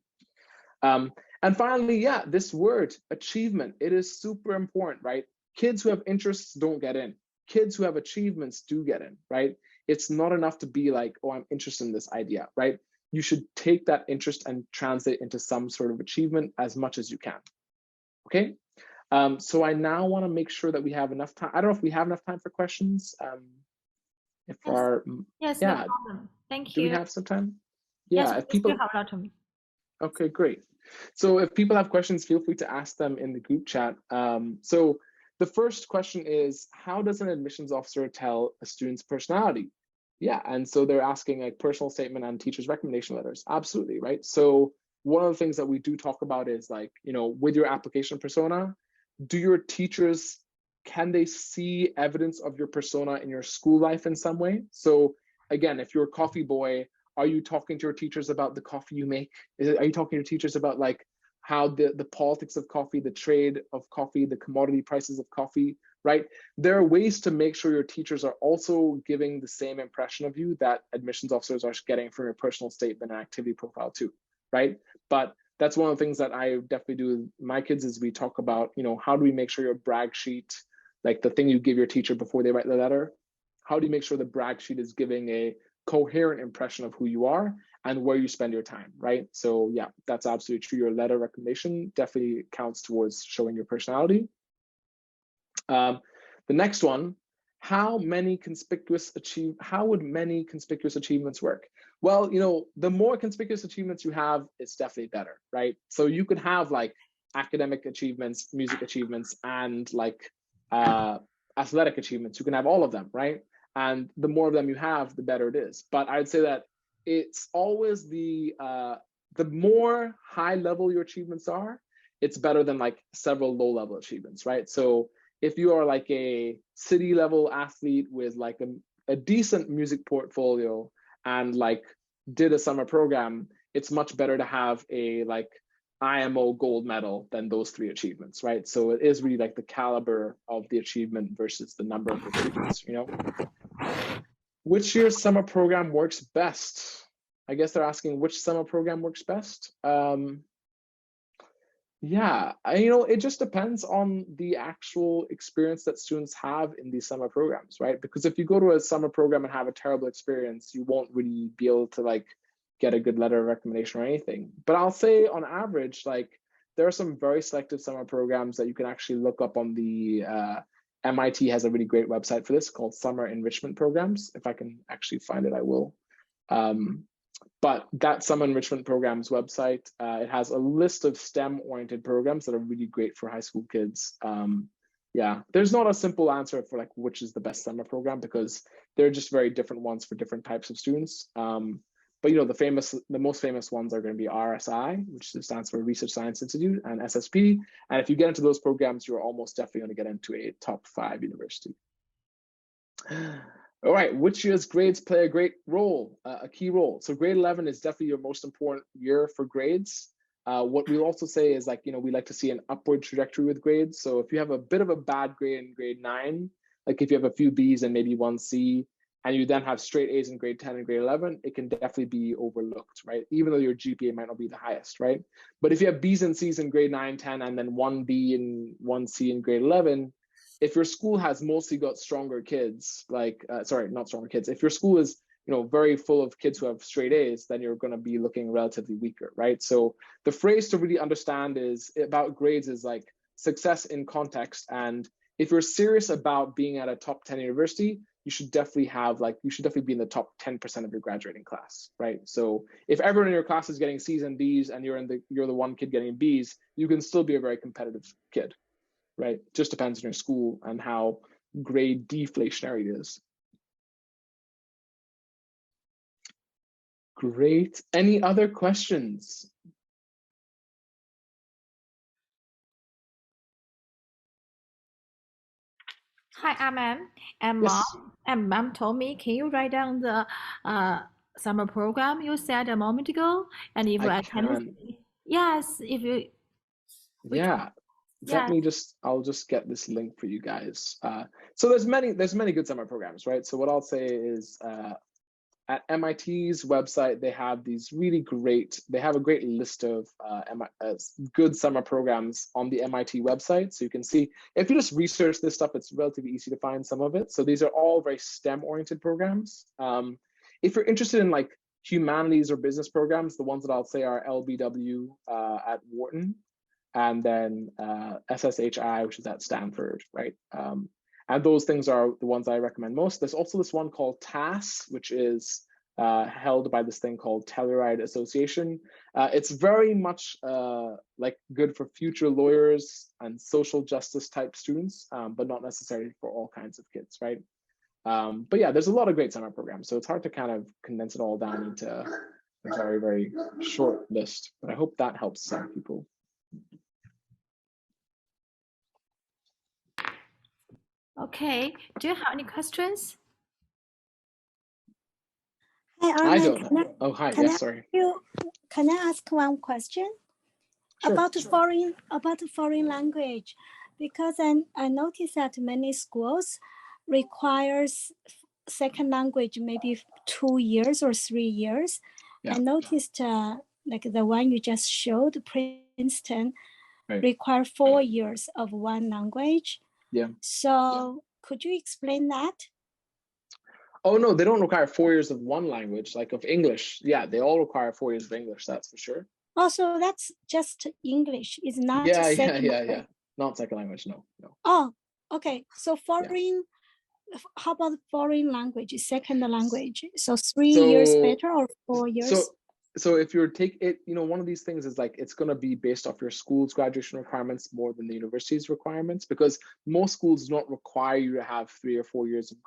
And finally, yeah, this word, achievement, it is super important, right? Kids who have interests don't get in. Kids who have achievements do get in, right? It's not enough to be like, oh, I'm interested in this idea, right? You should take that interest and translate into some sort of achievement as much as you can, okay? So I now want to make sure that we have enough time. I don't know if we have enough time for questions. If yes. our, yes, yeah, no problem. Thank do you. we have some time? Yeah, yes, if people, okay, great. So if people have questions, feel free to ask them in the group chat. So the first question is, how does an admissions officer tell a student's personality? Yeah, and so they're asking a personal statement and teacher's recommendation letters. Absolutely, right? So one of the things that we do talk about is like, you know, with your application persona, do your teachers, can they see evidence of your persona in your school life in some way? So again, if you're a coffee boy, are you talking to your teachers about the coffee you make? Are you talking to your teachers about like how the politics of coffee, the trade of coffee, the commodity prices of coffee, right? There are ways to make sure your teachers are also giving the same impression of you that admissions officers are getting from your personal statement and activity profile too, right? But that's one of the things that I definitely do with my kids is we talk about, you know, how do we make sure your brag sheet, like the thing you give your teacher before they write the letter, how do you make sure the brag sheet is giving a coherent impression of who you are and where you spend your time, right? So yeah, that's absolutely true. Your letter recommendation definitely counts towards showing your personality. The next one, how would many conspicuous achievements work? Well, you know, the more conspicuous achievements you have, it's definitely better, right? So you could have like academic achievements, music achievements, and like athletic achievements. You can have all of them, right? And the more of them you have, the better it is. But I'd say that it's always the more high level your achievements are, it's better than like several low level achievements, right? So if you are like a city level athlete with like a decent music portfolio and like did a summer program, it's much better to have a like IMO gold medal than those 3 achievements, right? So it is really like the caliber of the achievement versus the number of achievements, you know? Which year's summer program works best? I guess they're asking which summer program works best. Yeah, you know, it just depends on the actual experience that students have in these summer programs, right? Because if you go to a summer program and have a terrible experience, you won't really be able to like get a good letter of recommendation or anything. But I'll say on average, like there are some very selective summer programs that you can actually look up on the MIT has a really great website for this called Summer Enrichment Programs. If I can actually find it, I will. But that Summer Enrichment Programs website, it has a list of STEM-oriented programs that are really great for high school kids. Yeah, there's not a simple answer for like which is the best summer program because they're just very different ones for different types of students. But the most famous ones are going to be RSI, which stands for Research Science Institute, and SSP. And if you get into those programs, you're almost definitely going to get into a top 5 university. All right, which year's grades play a great role, a key role? So grade 11 is definitely your most important year for grades. What we also say is like, we like to see an upward trajectory with grades. So if you have a bit of a bad grade in grade 9, like if you have a few B's and maybe 1 C, and you then have straight A's in grade 10 and grade 11, it can definitely be overlooked, right? Even though your GPA might not be the highest, right? But if you have B's and C's in grade 9, 10, and then 1 B and 1 C in grade 11, if your school has mostly got stronger kids, like, sorry, not stronger kids, if your school is, very full of kids who have straight A's, then you're going to be looking relatively weaker, right? So the phrase to really understand is about grades is like success in context. And if you're serious about being at a top 10 university, you should definitely be in the top 10% of your graduating class, right? So if everyone in your class is getting C's and D's and you're the one kid getting B's, you can still be a very competitive kid, right? Just depends on your school and how grade deflationary it is. Great. Any other questions? Hi, Aman. And Yes. Mom told me, can you write down the summer program you said a moment ago? And if I I can. Yes, if you. Yeah. Yes. I'll just get this link for you guys. So there's many good summer programs, right? So what I'll say is at MIT's website, they have a great list of good summer programs on the MIT website. So you can see, if you just research this stuff, it's relatively easy to find some of it. So these are all very STEM-oriented programs. If you're interested in like humanities or business programs, the ones that I'll say are LBW at Wharton, and then SSHI, which is at Stanford, right? And those things are the ones I recommend most. There's also this one called TAS, which is held by this thing called Telluride Association. It's very much like good for future lawyers and social justice type students, but not necessarily for all kinds of kids, right? But yeah, there's a lot of great summer programs, so it's hard to kind of condense it all down into a very, very short list. But I hope that helps some people. Okay. Do you have any questions? Hi, Arman. I don't. Oh, hi. Yes, sorry. Can I ask one question? Sure. About foreign language? Because I noticed that many schools requires second language maybe 2 years or 3 years. Yeah. I noticed like the one you just showed, Princeton, require 4 years of one language. Yeah. So could you explain that? Oh, no, they don't require 4 years of one language, like of English. Yeah, they all require 4 years of English, that's for sure. Oh, so that's just English. It's not Yeah. Not second language, no. Oh, okay. So how about foreign language, second language? So 3 years better or 4 years? So if you're one of these things is like, it's going to be based off your school's graduation requirements more than the university's requirements, because most schools do not require you to have 3 or 4 years of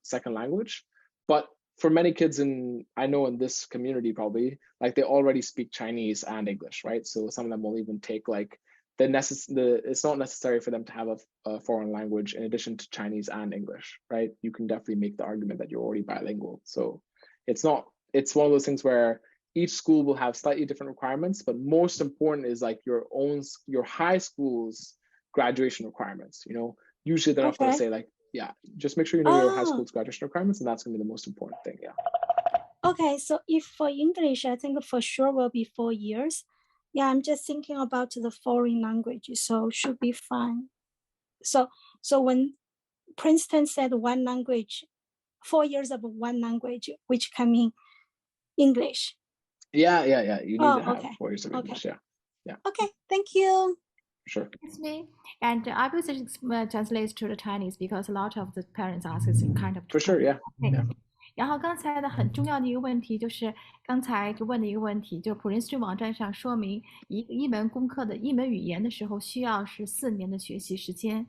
second language. But for many kids I know in this community probably, like they already speak Chinese and English, right? So some of them will even take like it's not necessary for them to have a foreign language in addition to Chinese and English, right? You can definitely make the argument that you're already bilingual. So it's one of those things where each school will have slightly different requirements, but most important is like your high school's graduation requirements. Usually they're not going to say like, yeah, just make sure you know your high school's graduation requirements, and that's going to be the most important thing. Yeah. Okay, so if for English, I think for sure will be 4 years. Yeah, I'm just thinking about the foreign language, so should be fine. So when Princeton said one language, 4 years of one language, which can mean English. Yeah. You need to have okay. 4 years of English. Yeah. Okay, thank you. Sure. It's me. And I will just translate to the Chinese because a lot of the parents ask this kind of. For sure. Yeah. Okay. 然后刚才的很重要的一个问题就是刚才就问的一个问题，就普林斯顿网站上说明一门功课的一门语言的时候需要是4年的学习时间。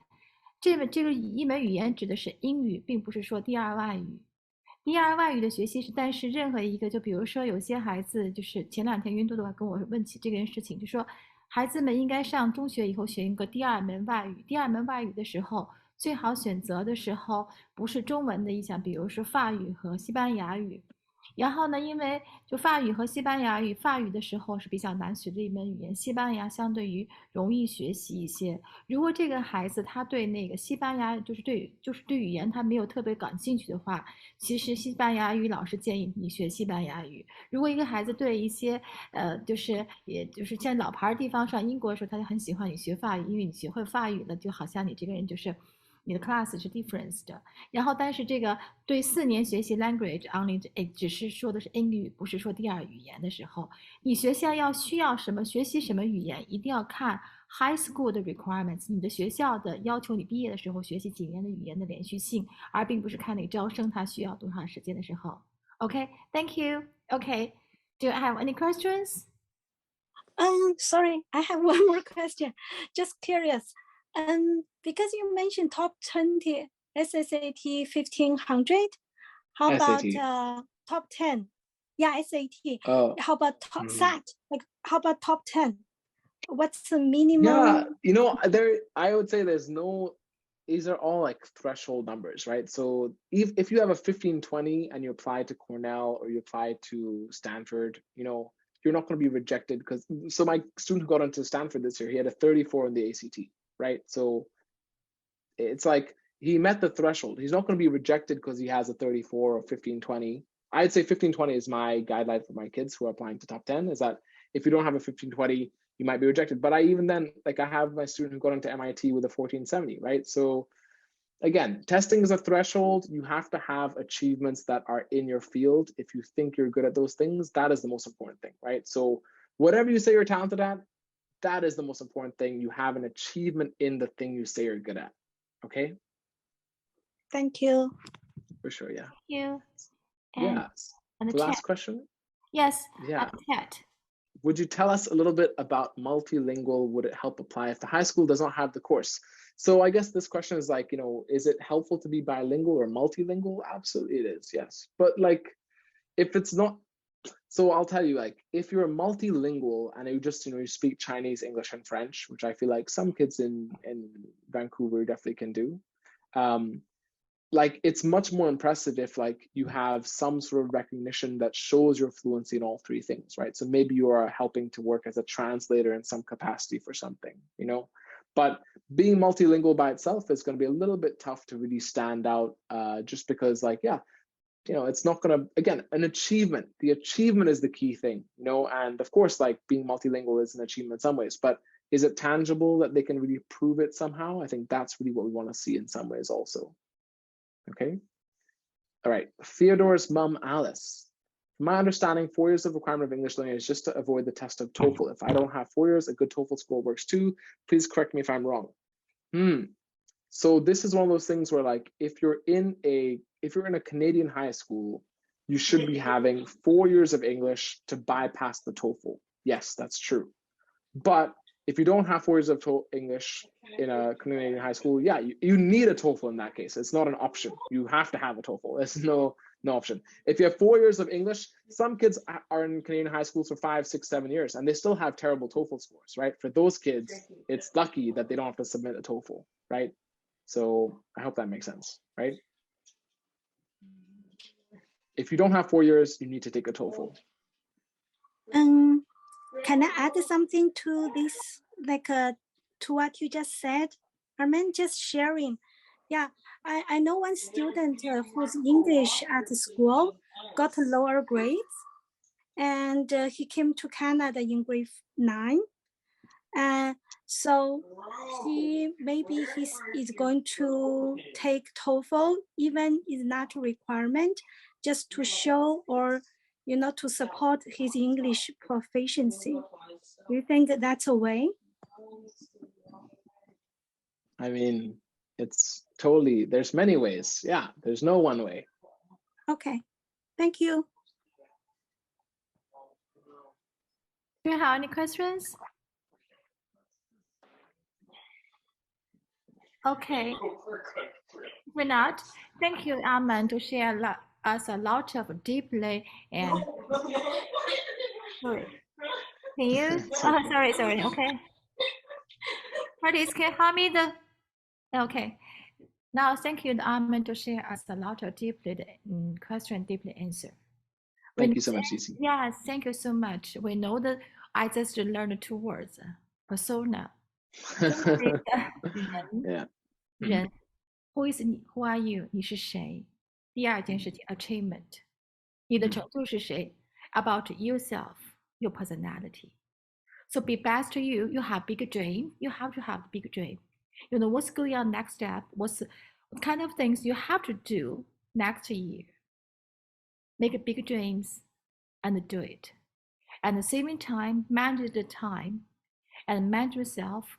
这个一门语言指的是英语，并不是说第二外语。第二外语的学习是，但是任何一个，就比如说有些孩子，就是前2天云朵朵跟我问起这件事情，就说孩子们应该上中学以后学一个第2门外语。第2门外语的时候，最好选择的时候不是中文的意象，比如说法语和西班牙语。然后呢，因为就法语和西班牙语，法语的时候是比较难学的一门语言，西班牙相对于容易学习一些。如果这个孩子他对那个西班牙就是对语言他没有特别感兴趣的话，其实西班牙语老师建议你学西班牙语。如果一个孩子对一些也就是像老牌地方上英国的时候，他就很喜欢你学法语，因为你学会法语了，就好像你这个人就是你的 class 是 difference 的。然后但是这个对4年学习 language only 只是说的是英语，不是说第2语言的时候，你学校需要什么学习什么语言，一定要看 high school 的 requirements， 你的学校的要求你毕业的时候学习几年的语言的连续性，而并不是看那个招生他需要多长时间的时候。Okay, thank you. Okay, do you have any questions? Sorry, I have one more question. Just curious. Because you mentioned top 20 SSAT 1500, how about top 10? Yeah, SAT. How about top SAT? Like, how about top 10? What's the minimum? Yeah, I would say there's no, these are all like threshold numbers, right? So if you have a 1520 and you apply to Cornell or you apply to Stanford, you're not going to be rejected because, so my student who got into Stanford this year, he had a 34 in the ACT, right? So it's like he met the threshold. He's not going to be rejected because he has a 34 or 1520. I'd say 1520 is my guideline for my kids who are applying to top 10, is that if you don't have a 1520, you might be rejected. But I have my student who got into MIT with a 1470, right? So again, testing is a threshold. You have to have achievements that are in your field. If you think you're good at those things, that is the most important thing, right? So whatever you say you're talented at, that is the most important thing. You have an achievement in the thing you say you're good at. Okay? Thank you. For sure, yeah. Thank you. And the last question? Yes, yeah. Chat. Would you tell us a little bit about multilingual? Would it help apply if the high school does not have the course? So I guess this question is like, is it helpful to be bilingual or multilingual? Absolutely it is, yes. But like, if it's not, so I'll tell you, like, if you're multilingual and you just, you speak Chinese, English, and French, which I feel like some kids in Vancouver definitely can do, like, it's much more impressive if like you have some sort of recognition that shows your fluency in all 3 things, right? So maybe you are helping to work as a translator in some capacity for something, But being multilingual by itself is going to be a little bit tough to really stand out, just because, like, it's not going to, again, an achievement. The achievement is the key thing, and of course, like, being multilingual is an achievement in some ways, but is it tangible that they can really prove it somehow? I think that's really what we want to see in some ways also. Okay. All right. Theodore's mom, Alice. From my understanding, 4 years of requirement of English learning is just to avoid the test of TOEFL. If I don't have 4 years, a good TOEFL score works too. Please correct me if I'm wrong. So this is one of those things where, like, if you're in a Canadian high school, you should be having 4 years of English to bypass the TOEFL. Yes, that's true. But if you don't have 4 years of English in a Canadian high school, yeah, you need a TOEFL in that case. It's not an option. You have to have a TOEFL. There's no option. If you have 4 years of English, some kids are in Canadian high schools for 5, 6, 7 years, and they still have terrible TOEFL scores, right? For those kids, it's lucky that they don't have to submit a TOEFL, right? So I hope that makes sense, right? If you don't have 4 years, you need to take a TOEFL. Can I add something to this, like to what you just said? Armin, just sharing. Yeah, I know one student whose English at school got lower grades, and he came to Canada in grade 9. So maybe he's going to take TOEFL, even is not a requirement, just to show or to support his English proficiency. Do you think that that's a way? I mean, it's totally, there's many ways. Yeah, there's no one way. Okay, thank you. Do you have any questions? Okay. If not, thank you, Aman, to share us a lot of deeply and sorry. Can you? Oh, sorry. Okay. Parties can help me the. Okay. Now, thank you, Aman, to share us a lot of deeply question, deeply answer. Thank you so much, Cici. Yes, thank you so much. We know that I just learned 2 words, persona. Yeah. 人 Who is 你 Who are you? 你是谁？第二件事情 achievement， 你的成就是谁 ？About yourself, your personality. So be best to you. You have big dream. You have to have big dream. You know what's going on next step. What kind of things you have to do next year. Make big dreams and do it. At the same time, manage the time and manage yourself.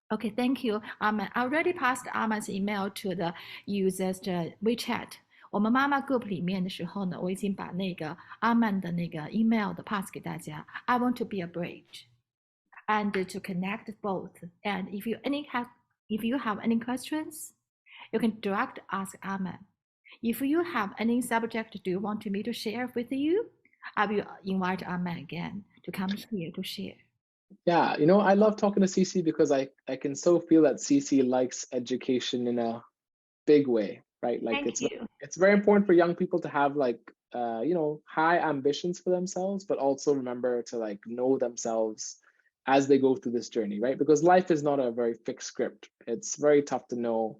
Okay, thank you, Aman. I already passed Aman's email to the users the WeChat. 我们妈妈 group 里面的时候呢，我已经把那个阿曼的那个 email 的 pass 给大家。I want to be a bridge, and to connect both. And if you have any questions, you can direct ask Aman. If you have any subject do you want me to share with you, I will invite Aman again to come here to share. Yeah, I love talking to Cici because I can so feel that Cici likes education in a big way, right? Like it's very important for young people to have like high ambitions for themselves, but also remember to like know themselves as they go through this journey, right? Because life is not a very fixed script. It's very tough to know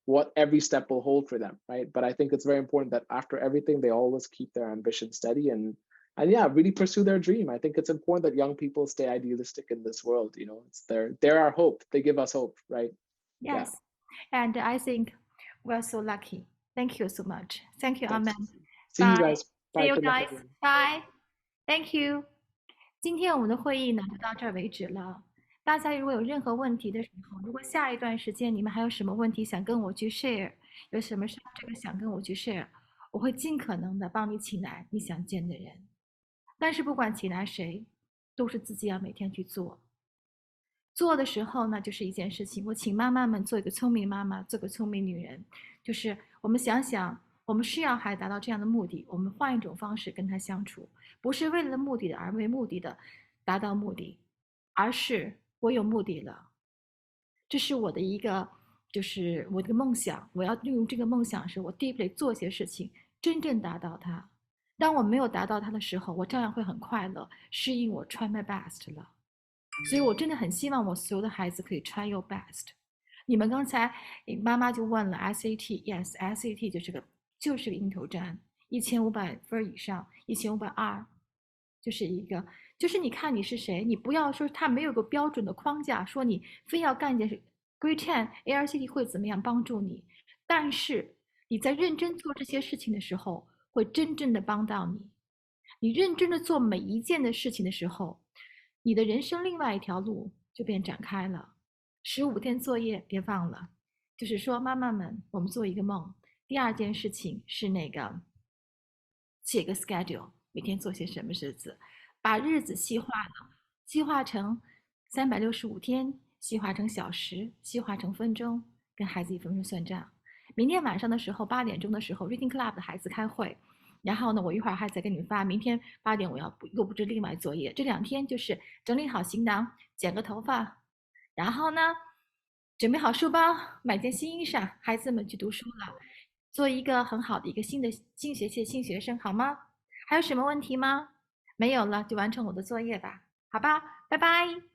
what every step will hold for them, right? But I think it's very important that after everything, they always keep their ambition steady and yeah, really pursue their dream. I think it's important that young people stay idealistic in this world. It's they're our hope. They give us hope, right? Yes, yeah. And I think we're so lucky. Thank you so much. Thank you, Aman. See you guys. Bye. See you guys. Bye. Thank you. 今天我们的会议呢就到这儿为止了。大家如果有任何问题的时候，如果下一段时间你们还有什么问题想跟我去 share， 有什么事这个想跟我去 share， 我会尽可能的帮你请来你想见的人。但是不管请来谁，都是自己要每天去做。做的时候呢，就是一件事情。我请妈妈们做一个聪明妈妈，做个聪明女人。就是我们想想，我们是要还达到这样的目的，我们换一种方式跟他相处，不是为了目的的而为目的的达到目的，而是我有目的了。这是我的一个，就是我的梦想。我要利用这个梦想时，我 deeply 做些事情，真正达到它。当我没有达到它的时候，我照样会很快乐，是因为我 try my best 了。所以我真的很希望我所有的孩子可以 try your best。你们刚才妈妈就问了 SAT，yes SAT 就是个鹰头战，1500分以上，1520，就是你看你是谁，你不要说他没有个标准的框架，说你非要干一件事。Grade 10 ARCT 会怎么样帮助你？但是你在认真做这些事情的时候，会真正的帮到你。你认真的做每一件的事情的时候，你的人生另外一条路就变展开了。15天作业别忘了，就是说妈妈们，我们做一个梦。第二件事情是那个写个 schedule， 每天做些什么日子，把日子细化了，细化成365天，细化成小时，细化成分钟，跟孩子1分钟算账。明天晚上的时候8点钟的时候 reading club 的孩子开会，然后呢我一会儿还再给你们发明天8点我要又布置另外作业。这2天就是整理好行囊，剪个头发，然后呢准备好书包，买件新衣裳，孩子们去读书了，做一个很好的一个新学期的新学生，好吗？还有什么问题吗？没有了，就完成我的作业吧，好吧，拜拜。